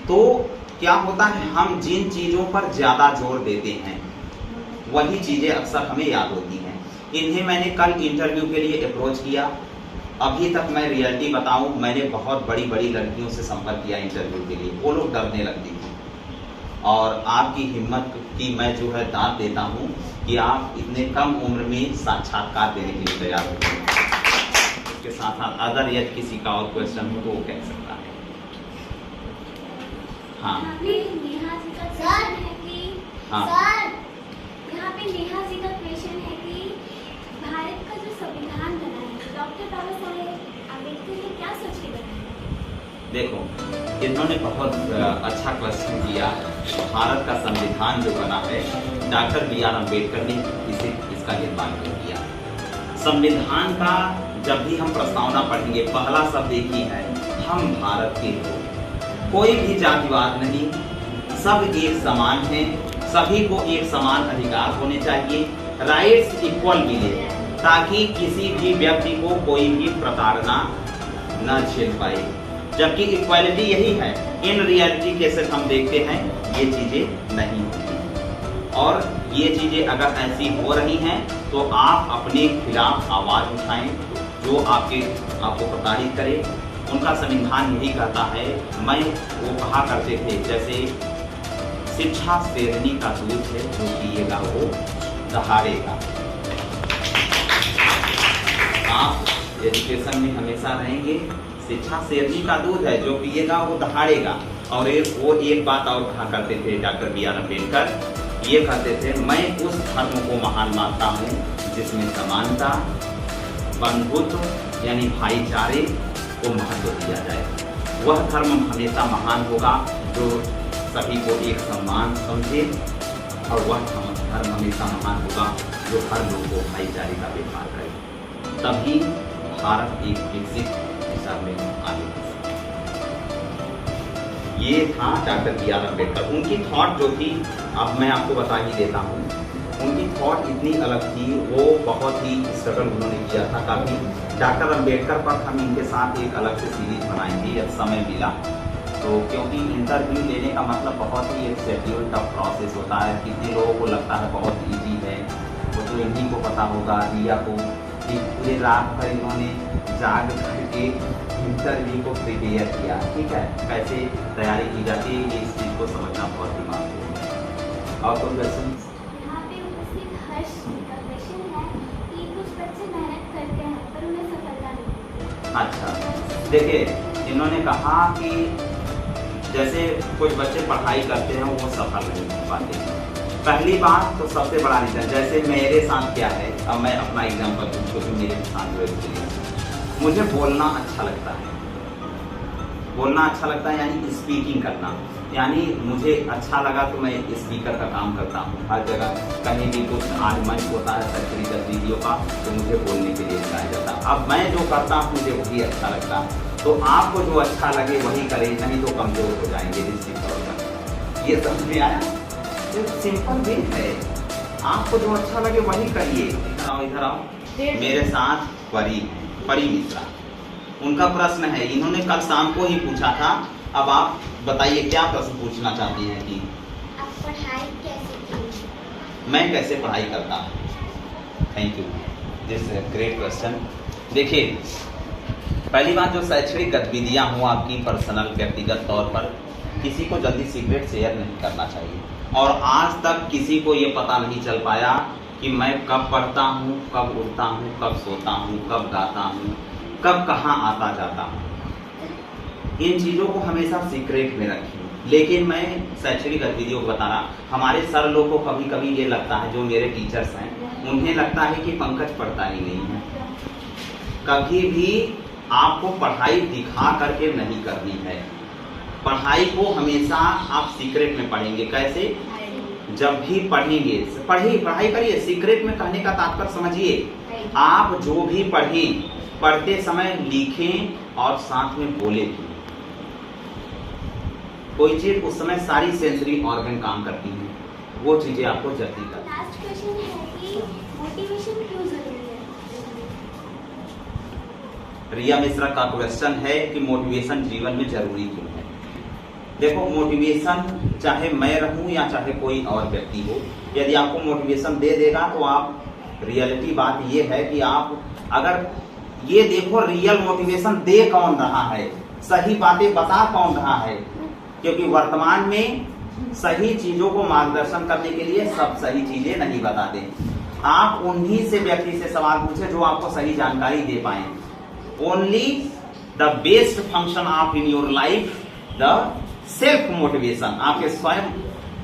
A: तो क्या होता है, हम जिन चीजों पर ज्यादा जोर देते हैं वही चीजें अक्सर हमें याद होती हैं। इन्हें मैंने कल इंटरव्यू के लिए अप्रोच किया। अभी तक मैं रियलिटी बताऊं, मैंने बहुत बड़ी बड़ी लड़कियों से संपर्क किया इंटरव्यू के लिए, वो लोग डरने लगती थी। और आपकी हिम्मत की मैं जो है दाद देता हूं कि आप इतने कम उम्र में साक्षात्कार देने के लिए तैयार होते हैं। इसके साथ साथ अदर यदि किसी का और क्वेश्चन हो तो वो कह सकता है। हाँ
B: यहाँ पे नेहा जी का क्वेश्चन है कि भारत का जो संविधान बना है, डॉक्टर बाबा साहेब अम्बेडकर ने क्या सोच के बनाया?
A: देखो, इन्होंने बहुत अच्छा क्वेश्चन किया। भारत का संविधान जो बना है, डॉक्टर बी आर अम्बेडकर ने इसका निर्माण किया। संविधान का जब भी हम प्रस्तावना पढ़ेंगे, पहला शब्द एक ही है, हम भारत के लोग। कोई भी जातिवाद नहीं, सब एक समान हैं, सभी को एक समान अधिकार होने चाहिए, राइट्स इक्वल मिले, ताकि किसी भी व्यक्ति को कोई भी प्रताड़ना न झेल पाए। जबकि इक्वालिटी यही है, इन रियलिटी केसेस हम देखते हैं ये चीजें नहीं होती। और ये चीजें अगर ऐसी हो रही हैं तो आप अपने खिलाफ आवाज उठाएं, जो आपको प्रताड़ित करे। उनका संविधान यही कहता है, वो कहा करते थे, जैसे शिक्षा शेरनी का दूध है, जो पिएगा वो दहाड़ेगा। आप एजुकेशन में हमेशा रहेंगे, शिक्षा शेरनी का दूध है, जो पिएगा वो दहाड़ेगा। और वो एक बात और कहा करते थे डॉक्टर बी आर अम्बेडकर, ये कहते थे, मैं उस धर्म को महान मानता हूँ जिसमें समानता, बंधुत्व यानी भाईचारे को महत्व दिया जाए। वह धर्म हमेशा महान होगा जो सभी को एक सम्मान समझे, और वह धर्म हमेशा महान होगा जो हर लोग को भाईचारे का व्यवहार करे। तभी भारत एक विकसित दिशा में आगे। ये था डॉक्टर बी आर अम्बेडकर। उनकी थॉट जो थी, अब मैं आपको बता ही देता हूँ, उनकी थॉट इतनी अलग थी, वो बहुत ही स्ट्रगल उन्होंने किया था काफ़ी। डॉक्टर अम्बेडकर पर हम इनके साथ एक अलग से सीरीज बनाएंगे जब समय मिला तो, क्योंकि इंटरव्यू लेने का मतलब बहुत ही एक शेड्यूल टफ प्रोसेस होता है। कितने लोगों को लगता है बहुत इजी है, वो तो इन्हीं को पता होगा। रिया को पूरे रात भर इन्होंने जाग करके इंटरव्यू को प्रिपेयर किया, ठीक है, कैसे तैयारी की जाती है, ये इस चीज़ को समझना बहुत ही महत्वपूर्ण है। और कोई क्वेश्चन?
B: यहाँ पे उपस्थित हर्ष का क्वेश्चन है कि कुछ बच्चे मेहनत करते हैं पर उन्हें सफलता नहीं मिलती,
A: देखिए, इन्होंने कहा कि जैसे कुछ बच्चे पढ़ाई करते हैं वो सफल नहीं हो पाते। पहली बात तो सबसे बड़ा रीजन, जैसे मेरे साथ क्या है, अब मैं अपना एग्जांपल दूं क्योंकि मेरे साथ जो है, मुझे बोलना अच्छा लगता है। बोलना अच्छा लगता है यानी स्पीकिंग करना, यानी मुझे अच्छा लगा तो मैं स्पीकर का काम करता हूँ। हर जगह कहीं भी कुछ आर्गुमेंट होता है सरकारी गतिविधियों का तो मुझे बोलने के लिए बुलाया जाता है। अब मैं जो करता हूँ मुझे वही अच्छा लगता है, तो आपको जो अच्छा लगे वही करें, नहीं तो कमजोर हो जाएंगे। ये समझ में आया? तो सिंपल वे है, आपको जो अच्छा लगे वही करिए। इधर आओ, मेरे साथ परी मिश्रा, उनका प्रश्न है, इन्होंने कल शाम को ही पूछा था। अब आप बताइए क्या प्रश्न पूछना चाहती हैं कि
B: आप पढ़ाई कैसे की?
A: मैं कैसे पढ़ाई करता हूँ। Thank you, this great question. देखिए, पहली बात, जो शैक्षणिक गतिविधियाँ हों आपकी पर्सनल व्यक्तिगत तौर पर, किसी को जल्दी सीक्रेट शेयर नहीं करना चाहिए। और आज तक किसी को ये पता नहीं चल पाया कि मैं कब पढ़ता हूँ, कब उठता हूँ, कब सोता हूँ, कब गाता हूँ, कब कहाँ आता जाता हूँ। इन चीज़ों को हमेशा सीक्रेट में रखिए। लेकिन मैं शैक्षणिक गतिविधियों को बता रहा, हमारे सर लोग को कभी कभी ये लगता है, जो मेरे टीचर्स हैं उन्हें लगता है कि पंकज पढ़ता ही नहीं है। कभी भी आपको पढ़ाई दिखा करके नहीं करनी है। पढ़ाई को हमेशा आप सीक्रेट में पढ़ेंगे। कैसे? जब भी पढ़ेंगे, पढ़ाई करिए। सीक्रेट में कहने का तात्पर्य समझिए, आप जो भी पढ़ें, पढ़ते समय लिखें और साथ में बोले भी। कोई चीज उस समय सारी सेंसरी ऑर्गन काम करती हैं, वो चीजें आपको जल्दी कर।
B: लास्ट क्वेश्चन है कि मोटिवेशन क्यों जरूरी है?
A: रिया मिश्रा का क्वेश्चन है कि मोटिवेशन जीवन में जरूरी क्यों है। देखो, मोटिवेशन चाहे मैं रहूं या चाहे कोई और व्यक्ति हो, यदि आपको मोटिवेशन दे देगा तो आप, रियलिटी बात ये है कि आप अगर ये देखो, रियल मोटिवेशन दे कौन रहा है, सही बातें बता कौन रहा है। क्योंकि वर्तमान में सही चीजों को मार्गदर्शन करने के लिए सब सही चीजें नहीं बताते। आप उन्हीं से व्यक्ति से सवाल पूछे जो आपको सही जानकारी दे पाए। Only the best function of in your life the self motivation. आपके स्वयं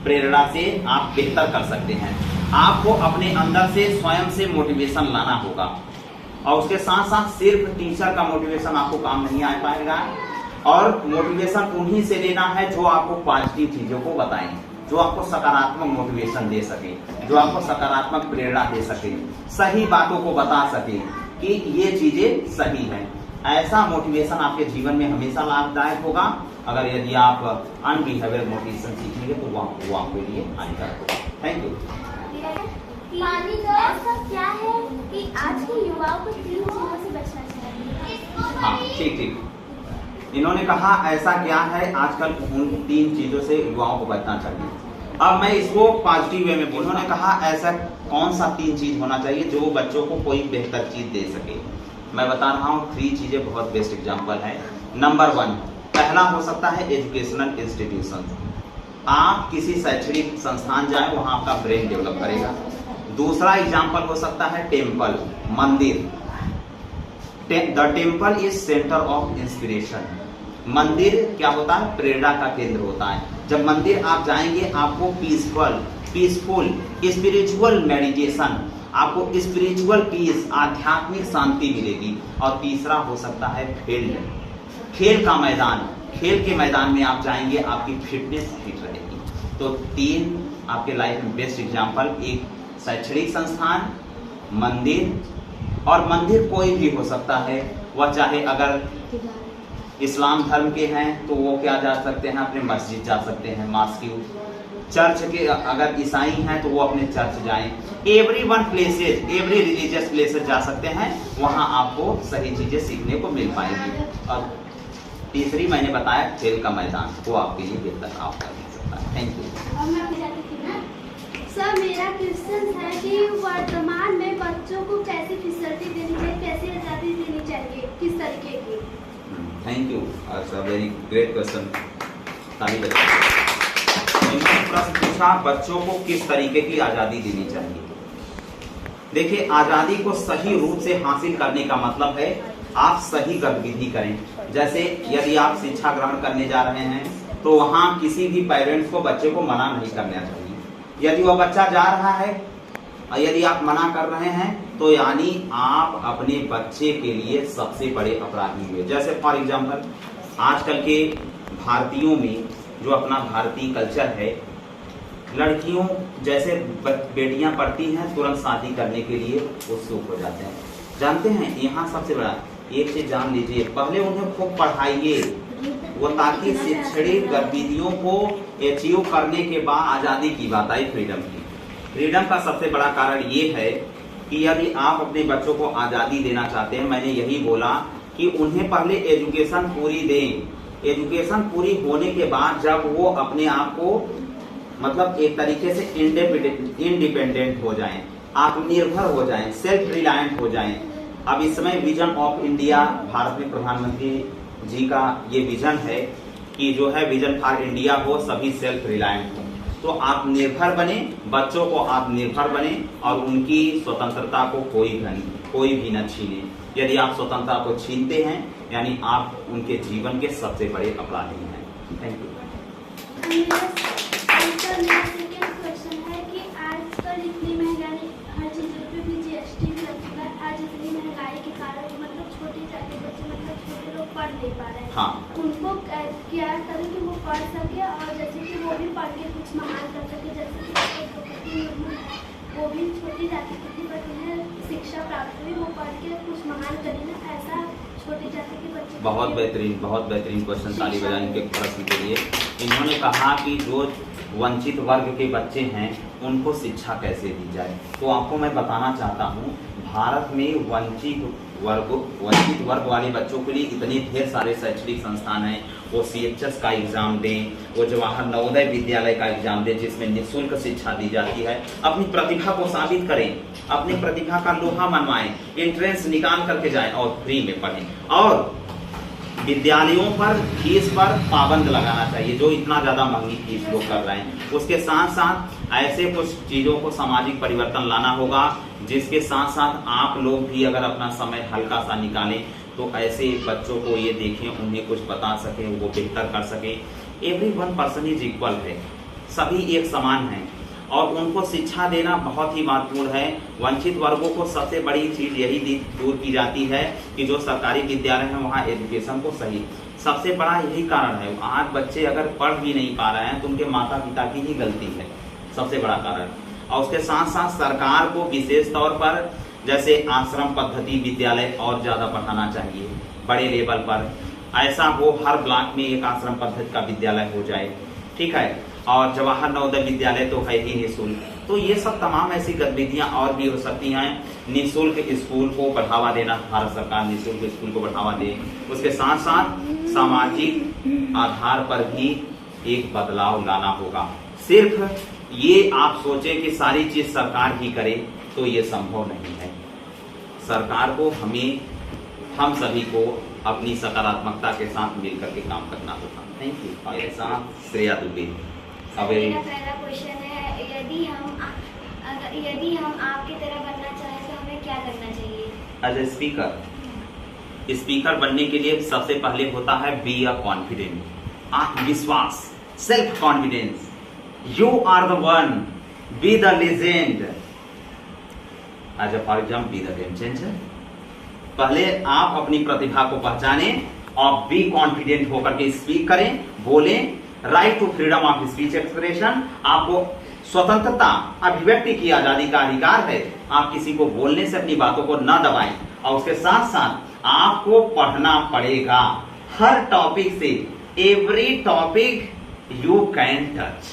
A: प्रेरणा से आप बेहतर कर सकते हैं। आपको अपने अंदर से स्वयं से मोटिवेशन लाना होगा, और उसके साथ साथ सिर्फ टीचर का मोटिवेशन आपको काम नहीं आ पाएगा। और मोटिवेशन उन्हीं से लेना है जो आपको पॉजिटिव चीजों को बताएं, जो आपको सकारात्मक मोटिवेशन दे सके, जो आपको सकारात्मक प्रेरणा दे सके, सही बातों को बता सके कि ये चीजें सही हैं। ऐसा मोटिवेशन आपके जीवन में हमेशा लाभदायक होगा। अगर यदि आप अनबिहेवियर मोटिवेशन सीखेंगे तो वो आपके लिए हानिकारक होगा। Thank you.
B: ऐसा क्या है कि आज के युवाओं को 3 चीजों से बचना चाहिए?
A: हाँ, ठीक। इन्होंने कहा ऐसा क्या है आजकल उन 3 चीजों से युवाओं को बचना चाहिए। अब मैं इसको पॉजिटिव वे में बोलूं। उन्होंने कहा ऐसा कौन सा 3 चीज होना चाहिए जो बच्चों को कोई बेहतर चीज दे सके। मैं बता रहा हूँ 3 चीजें बहुत बेस्ट एग्जाम्पल है। नंबर 1, पहला हो सकता है एजुकेशनल इंस्टीट्यूशन। आप किसी शैक्षणिक संस्थान जाए, वहां आपका ब्रेन डेवलप करेगा। दूसरा एग्जाम्पल हो सकता है टेम्पल, मंदिर। The temple is centre of inspiration. मंदिर क्या होता है? प्रेरणा का केंद्र होता है। जब मंदिर आप जाएंगे आपको पीसफुल स्पिरिचुअल मेडिटेशन, आपको स्पिरिचुअल पीस, आध्यात्मिक शांति मिलेगी। और तीसरा हो सकता है फील्ड, खेल का मैदान। खेल के मैदान में आप जाएंगे, आपकी फिटनेस फिट रहेगी। तो 3 आपके लाइफ में बेस्ट एग्जाम्पल, एक शैक्षणिक संस्थान, मंदिर। और मंदिर कोई भी हो सकता है, वह चाहे अगर इस्लाम धर्म के हैं तो वो क्या जा सकते हैं, अपने मस्जिद जा सकते हैं, मॉस्क। चर्च के अगर ईसाई हैं तो वो अपने चर्च जाएं। एवरी रिलीजियस प्लेसेस जा सकते हैं, वहां आपको सही चीजें सीखने को मिल पाएगी। और तीसरी मैंने बताया खेल का मैदान, वो आपके लिए बेहतर आपका मिल सकता है। Thank you.
C: सर, मेरा क्वेश्चन है कि वर्तमान में बच्चों को कैसी फैसिलिटी देनी चाहिए, कैसी आज़ादी देनी चाहिए, किस तरीके की?
A: Thank you, very great question. प्रश्न पूछा बच्चों को किस तरीके की आजादी देनी चाहिए। देखिए, आजादी को सही रूप से हासिल करने का मतलब है आप सही गतिविधि करें। जैसे यदि आप शिक्षा ग्रहण करने जा रहे हैं तो वहां किसी भी पेरेंट्स को बच्चे को मना नहीं करना चाहिए। यदि वह बच्चा जा रहा है और यदि आप मना कर रहे हैं तो यानी आप अपने बच्चे के लिए सबसे बड़े अपराधी हुए। जैसे फॉर एग्जाम्पल आजकल के भारतीयों में जो अपना भारतीय कल्चर है, लड़कियों जैसे बेटियां पढ़ती हैं तुरंत शादी करने के लिए उत्सुक हो जाते हैं। जानते हैं यहाँ सबसे बड़ा एक चीज जान लीजिए, पहले उन्हें खूब पढ़ाइए वो ताकि शैक्षणिक गतिविधियों को अचीव करने के बाद आजादी की बात आई, फ्रीडम की। फ्रीडम का सबसे बड़ा कारण ये है कि यदि आप अपने बच्चों को आजादी देना चाहते हैं, मैंने यही बोला कि उन्हें पहले एजुकेशन पूरी दें। एजुकेशन पूरी होने के बाद जब वो अपने आप को मतलब एक तरीके से इंडिपेंडेंट हो जाएं, आत्मनिर्भर हो जाएं, सेल्फ रिलायंट हो जाएं। अब इस समय विजन ऑफ इंडिया, भारत में प्रधानमंत्री जी का ये विजन है कि जो है विजन फॉर इंडिया हो, सभी सेल्फ रिलायंट हो। तो आप निर्भर बने, बच्चों को आप निर्भर बने और उनकी स्वतंत्रता को कोई भी न छीने। यदि आप स्वतंत्रता को छीनते हैं यानी आप उनके जीवन के सबसे बड़े अपराधी हैं। Thank you.
C: क्वेश्चन है कि आजकल इतनी महंगाई, हर चीजों पे भी जीएसटी लग चुका है। आज इतनी महंगाई के कारण मतलब छोटे जाति बच्चे मतलब छोटे लोग पढ़ नहीं पा रहे हैं।
A: हाँ।
C: उनको क्या करें कि वो पढ़ सके और जैसे कि वो भी पढ़ के कुछ महान कर सके। जैसे कि वो भी छोटी जाति की बच्चे हैं, शिक्षा प्राप्त हुई, वो पढ़ के कुछ महान करें ना, ऐसा छोटी जाति के बच्चे। बहुत
A: बेहतरीन क्वेश्चन, ताली बजाएं इनके प्रश्न के लिए। इन्होंने कहा कि जो वंचित वर्ग के बच्चे हैं उनको शिक्षा कैसे दी जाए। तो आपको मैं बताना चाहता हूँ, भारत में वंचित वर्ग वाले बच्चों के लिए इतने ढेर सारे शैक्षणिक संस्थान हैं। वो CHS का एग्जाम दें, वो जवाहर नवोदय विद्यालय का एग्जाम दें जिसमें निःशुल्क शिक्षा दी जाती है। अपनी प्रतिभा को साबित करें, अपनी प्रतिभा का लोहा मनवाएं, एंट्रेंस निकाल करके जाएं और फ्री में पढ़ें। और विद्यालयों पर फीस पर पाबंद लगाना चाहिए, जो इतना ज्यादा महंगी फीस लोग कर रहे हैं। उसके साथ साथ ऐसे कुछ चीजों को सामाजिक परिवर्तन लाना होगा जिसके साथ साथ आप लोग भी अगर अपना समय हल्का सा निकालें तो ऐसे बच्चों को ये देखें, उन्हें कुछ बता सकें, वो बेहतर कर सकें। एवरीवन पर्सन इज इक्वल है, सभी एक समान हैं और उनको शिक्षा देना बहुत ही महत्वपूर्ण है। वंचित वर्गों को सबसे बड़ी चीज यही दूर की जाती है कि जो सरकारी विद्यालय हैं वहाँ एजुकेशन को सही, सबसे बड़ा यही कारण है। आज बच्चे अगर पढ़ भी नहीं पा रहे हैं तो उनके माता पिता की ही गलती है, सबसे बड़ा कारण। और उसके साथ साथ सरकार को विशेष तौर पर जैसे आश्रम पद्धति विद्यालय और ज्यादा बढ़ाना चाहिए, बड़े लेवल पर ऐसा हो, हर ब्लॉक में एक आश्रम पद्धति का विद्यालय हो जाए, ठीक है। और जवाहर नवोदय विद्यालय तो है ही निःशुल्क। तो ये सब तमाम ऐसी गतिविधियां और भी हो सकती हैं। निःशुल्क स्कूल को बढ़ावा देना, भारत सरकार निःशुल्क स्कूल को बढ़ावा दे। उसके साथ साथ सामाजिक आधार पर भी एक बदलाव लाना होगा। सिर्फ ये आप सोचें कि सारी चीज सरकार ही करे तो ये संभव नहीं है। सरकार को हम सभी को अपनी सकारात्मकता के साथ मिलकर के काम करना होगा। Thank you. और ऐसा श्रेया दुबे।
B: मेरा पहला क्वेश्चन है, यदि हम आपकी तरह बनना चाहें तो हमें क्या करना चाहिए?
A: एज ए स्पीकर बनने के लिए सबसे पहले होता है बी अ कॉन्फिडेंट, आत्मविश्वास, self confidence. You are the one, be the legend. As a for example be the game changer. पहले आप अपनी प्रतिभा को पहचाने और बी कॉन्फिडेंट होकर के स्पीक करें, बोलें। Right to freedom of speech expression, आपको स्वतंत्रता, अभिव्यक्ति की आजादी का अधिकार है। आप किसी को बोलने से अपनी बातों को न दबाएं। और उसके साथ साथ आपको पढ़ना पड़ेगा हर टॉपिक से। Every topic you can touch,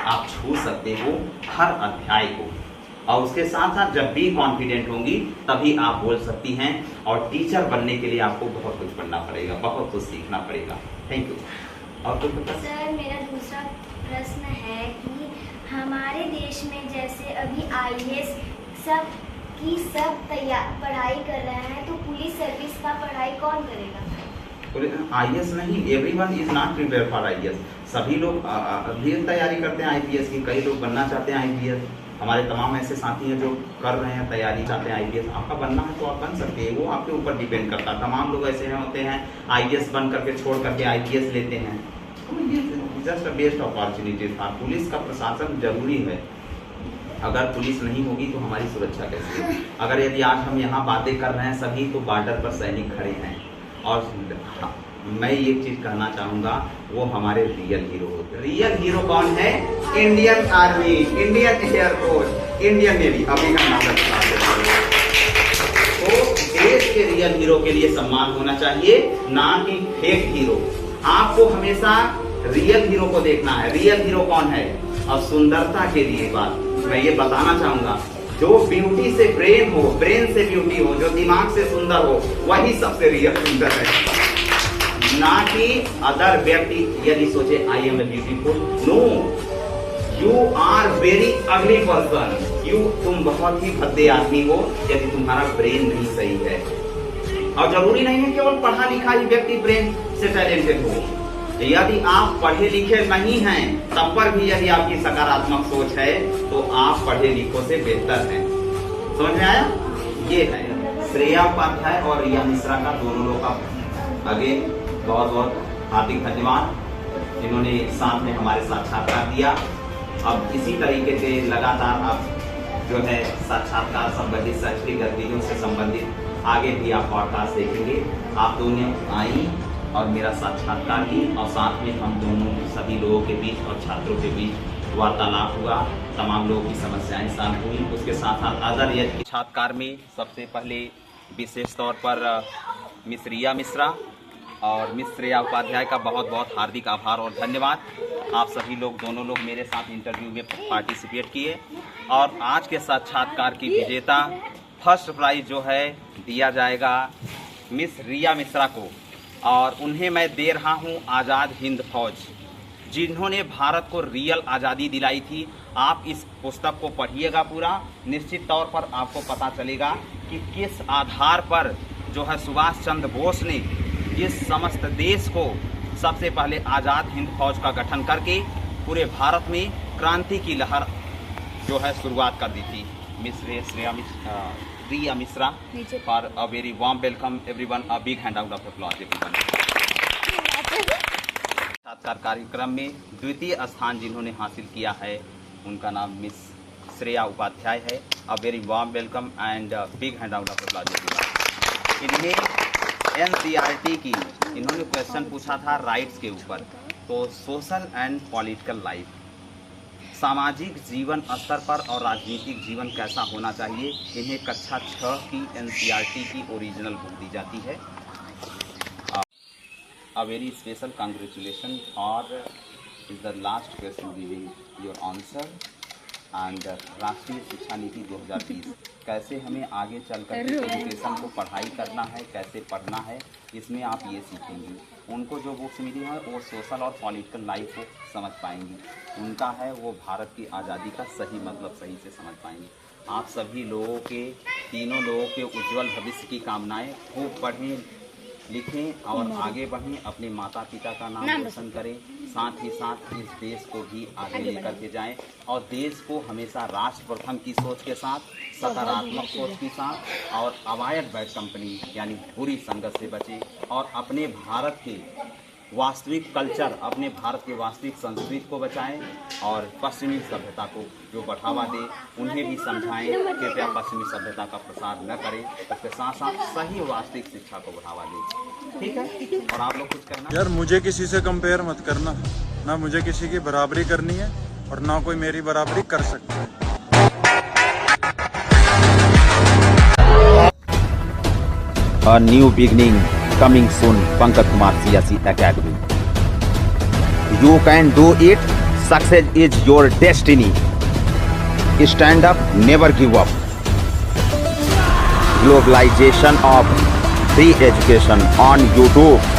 A: आप छू सकते हो हर अध्याय को। और उसके साथ साथ जब भी कॉन्फिडेंट होंगी तभी आप बोल सकती हैं। और टीचर बनने के लिए आपको बहुत कुछ पढ़ना पड़ेगा, बहुत कुछ सीखना पड़ेगा। Thank you. और कुछ बता
B: सर, मेरा दूसरा प्रश्न है कि हमारे देश में जैसे अभी IAS सब पढ़ाई कर रहे हैं, तो पुलिस सर्विस का पढ़ाई कौन करेगा?
A: IAS नहीं, everyone is not prepare for IAS। सभी लोग अभी तैयारी करते हैं IPS की, कई लोग बनना चाहते हैं IPS, हमारे तमाम ऐसे साथी हैं जो कर रहे हैं तैयारी, चाहते हैं आईपीएस। आपका बनना है तो आप बन सकते हैं, वो आपके ऊपर डिपेंड करता है। तमाम लोग ऐसे हैं होते हैं आईपीएस बन करके छोड़ करके आईपीएस लेते हैं, तो ये जस्ट अ बेस्ट अपॉर्चुनिटी था। पुलिस का प्रशासन जरूरी है, अगर पुलिस नहीं होगी तो हमारी सुरक्षा कैसे है? अगर यदि आज हम यहाँ बातें कर रहे हैं सभी, तो बॉर्डर पर सैनिक खड़े हैं। और मैं एक चीज कहना चाहूंगा, वो हमारे रियल हीरो होते हैं। रियल हीरो कौन है? Indian army, Indian air force, Indian navy. अभी का नाम तो देश के रियल हीरो के लिए सम्मान होना चाहिए, ना कि फेक हीरो। आपको हमेशा रियल हीरो को देखना है। रियल हीरो कौन है? और सुंदरता के लिए बात मैं ये बताना चाहूंगा, जो ब्यूटी से ब्रेन हो, ब्रेन से ब्यूटी हो, जो दिमाग से सुंदर हो, वही सबसे रियल सुंदर है, ना कि अदर व्यक्ति यदि सोचे I am beautiful. No, you are very ugly person. तुम बहुत ही भद्दे आदमी हो यदि तुम्हारा ब्रेन नहीं सही है। और जरूरी नहीं है केवल पढ़ा लिखा ही व्यक्ति ब्रेन से टैलेंटेड हो। यदि आप पढ़े लिखे नहीं हैं, तब पर भी यदि आपकी सकारात्मक सोच है, तो आप पढ़े लिखों से बेहतर हैं। समझ में आया? ये है श्रेया उपाध्याय और रिया मिश्रा का, दोनों लोग का आगे बहुत बहुत हार्दिक धन्यवाद। इन्होंने साथ में हमारे साक्षात्कार दिया। अब इसी तरीके से लगातार आप जो है साक्षात्कार संबंधित शैक्षणिक गतिविधियों से संबंधित आगे भी आप पॉडकास्ट देखेंगे। आप दोनों आई और मेरा साक्षात्कार ली, और साथ में हम दोनों सभी लोगों के बीच और छात्रों के बीच वार्तालाप हुआ, तमाम लोगों की समस्याएं शांत हुई। उसके साथ साथ अदर साक्षात्कार में सबसे पहले विशेष तौर पर मिस रिया मिश्रा और मिस श्रेया उपाध्याय का बहुत बहुत हार्दिक आभार और धन्यवाद। आप सभी लोग, दोनों लोग मेरे साथ इंटरव्यू में पार्टिसिपेट किए। और आज के साक्षात्कार की विजेता फर्स्ट प्राइज जो है दिया जाएगा मिस रिया मिश्रा को, और उन्हें मैं दे रहा हूं आज़ाद हिंद फौज, जिन्होंने भारत को रियल आज़ादी दिलाई थी। आप इस पुस्तक को पढ़िएगा पूरा, निश्चित तौर पर आपको पता चलेगा कि किस आधार पर जो है सुभाष चंद्र बोस ने इस समस्त देश को सबसे पहले आज़ाद हिंद फौज का गठन करके पूरे भारत में क्रांति की लहर जो है शुरुआत कर दी थी। Miss Riya Mishra, for a very warm welcome everyone, a big hand out of applause everyone. साक्षात्कार कार्यक्रम में द्वितीय स्थान जिन्होंने हासिल किया है, उनका नाम मिस श्रेया उपाध्याय है। अ very warm welcome and big hand out of applause everyone. इन्हें NCERT की इन्होंने क्वेश्चन पूछा था राइट्स के ऊपर, तो सोशल एंड पॉलिटिकल लाइफ, सामाजिक जीवन स्तर पर और राजनीतिक जीवन कैसा होना चाहिए, इन्हें कक्षा 6 की NCERT की ओरिजिनल बुक दी जाती है। अ वेरी स्पेशल कांग्रेचुलेशन और is the last question giving your answer. And राष्ट्रीय शिक्षा नीति 2020, कैसे हमें आगे चलकर एजुकेशन को पढ़ाई करना है, कैसे पढ़ना है, इसमें आप ये सीखेंगी। उनको जो बुक्स मिली हैं वो सोशल और पॉलिटिकल लाइफ को समझ पाएंगी। उनका है वो भारत की आज़ादी का सही मतलब सही से समझ पाएंगी। आप सभी लोगों के, तीनों लोगों के उज्जवल भविष्य की कामनाएं। खूब पढ़ें लिखें और आगे बढ़ें, अपने माता पिता का नाम रोशन करें, साथ ही साथ इस देश को भी आगे लेकर के जाएं और देश को हमेशा राष्ट्र प्रथम की सोच के साथ, सकारात्मक सोच के साथ और अवॉइड बैड कंपनी यानी बुरी संगत से बचें और अपने भारत के वास्तविक कल्चर, अपने भारत के वास्तविक संस्कृति को बचाएं और पश्चिमी सभ्यता को जो बढ़ावा दे उन्हें भी समझाएं। कृपया पश्चिमी सभ्यता का प्रसार न करें, उसके साथ साथ सही वास्तविक शिक्षा को बढ़ावा दें। ठीक है? और आप लोग कुछ करना
F: यार, मुझे किसी से कंपेयर मत करना, ना मुझे किसी की बराबरी करनी है और ना कोई मेरी बराबरी कर सकता है।
G: A new beginning coming soon, Pankaj Kumar CSE Academy. You can do it. Success is your destiny. Stand up, never give up. Globalization of free education on YouTube.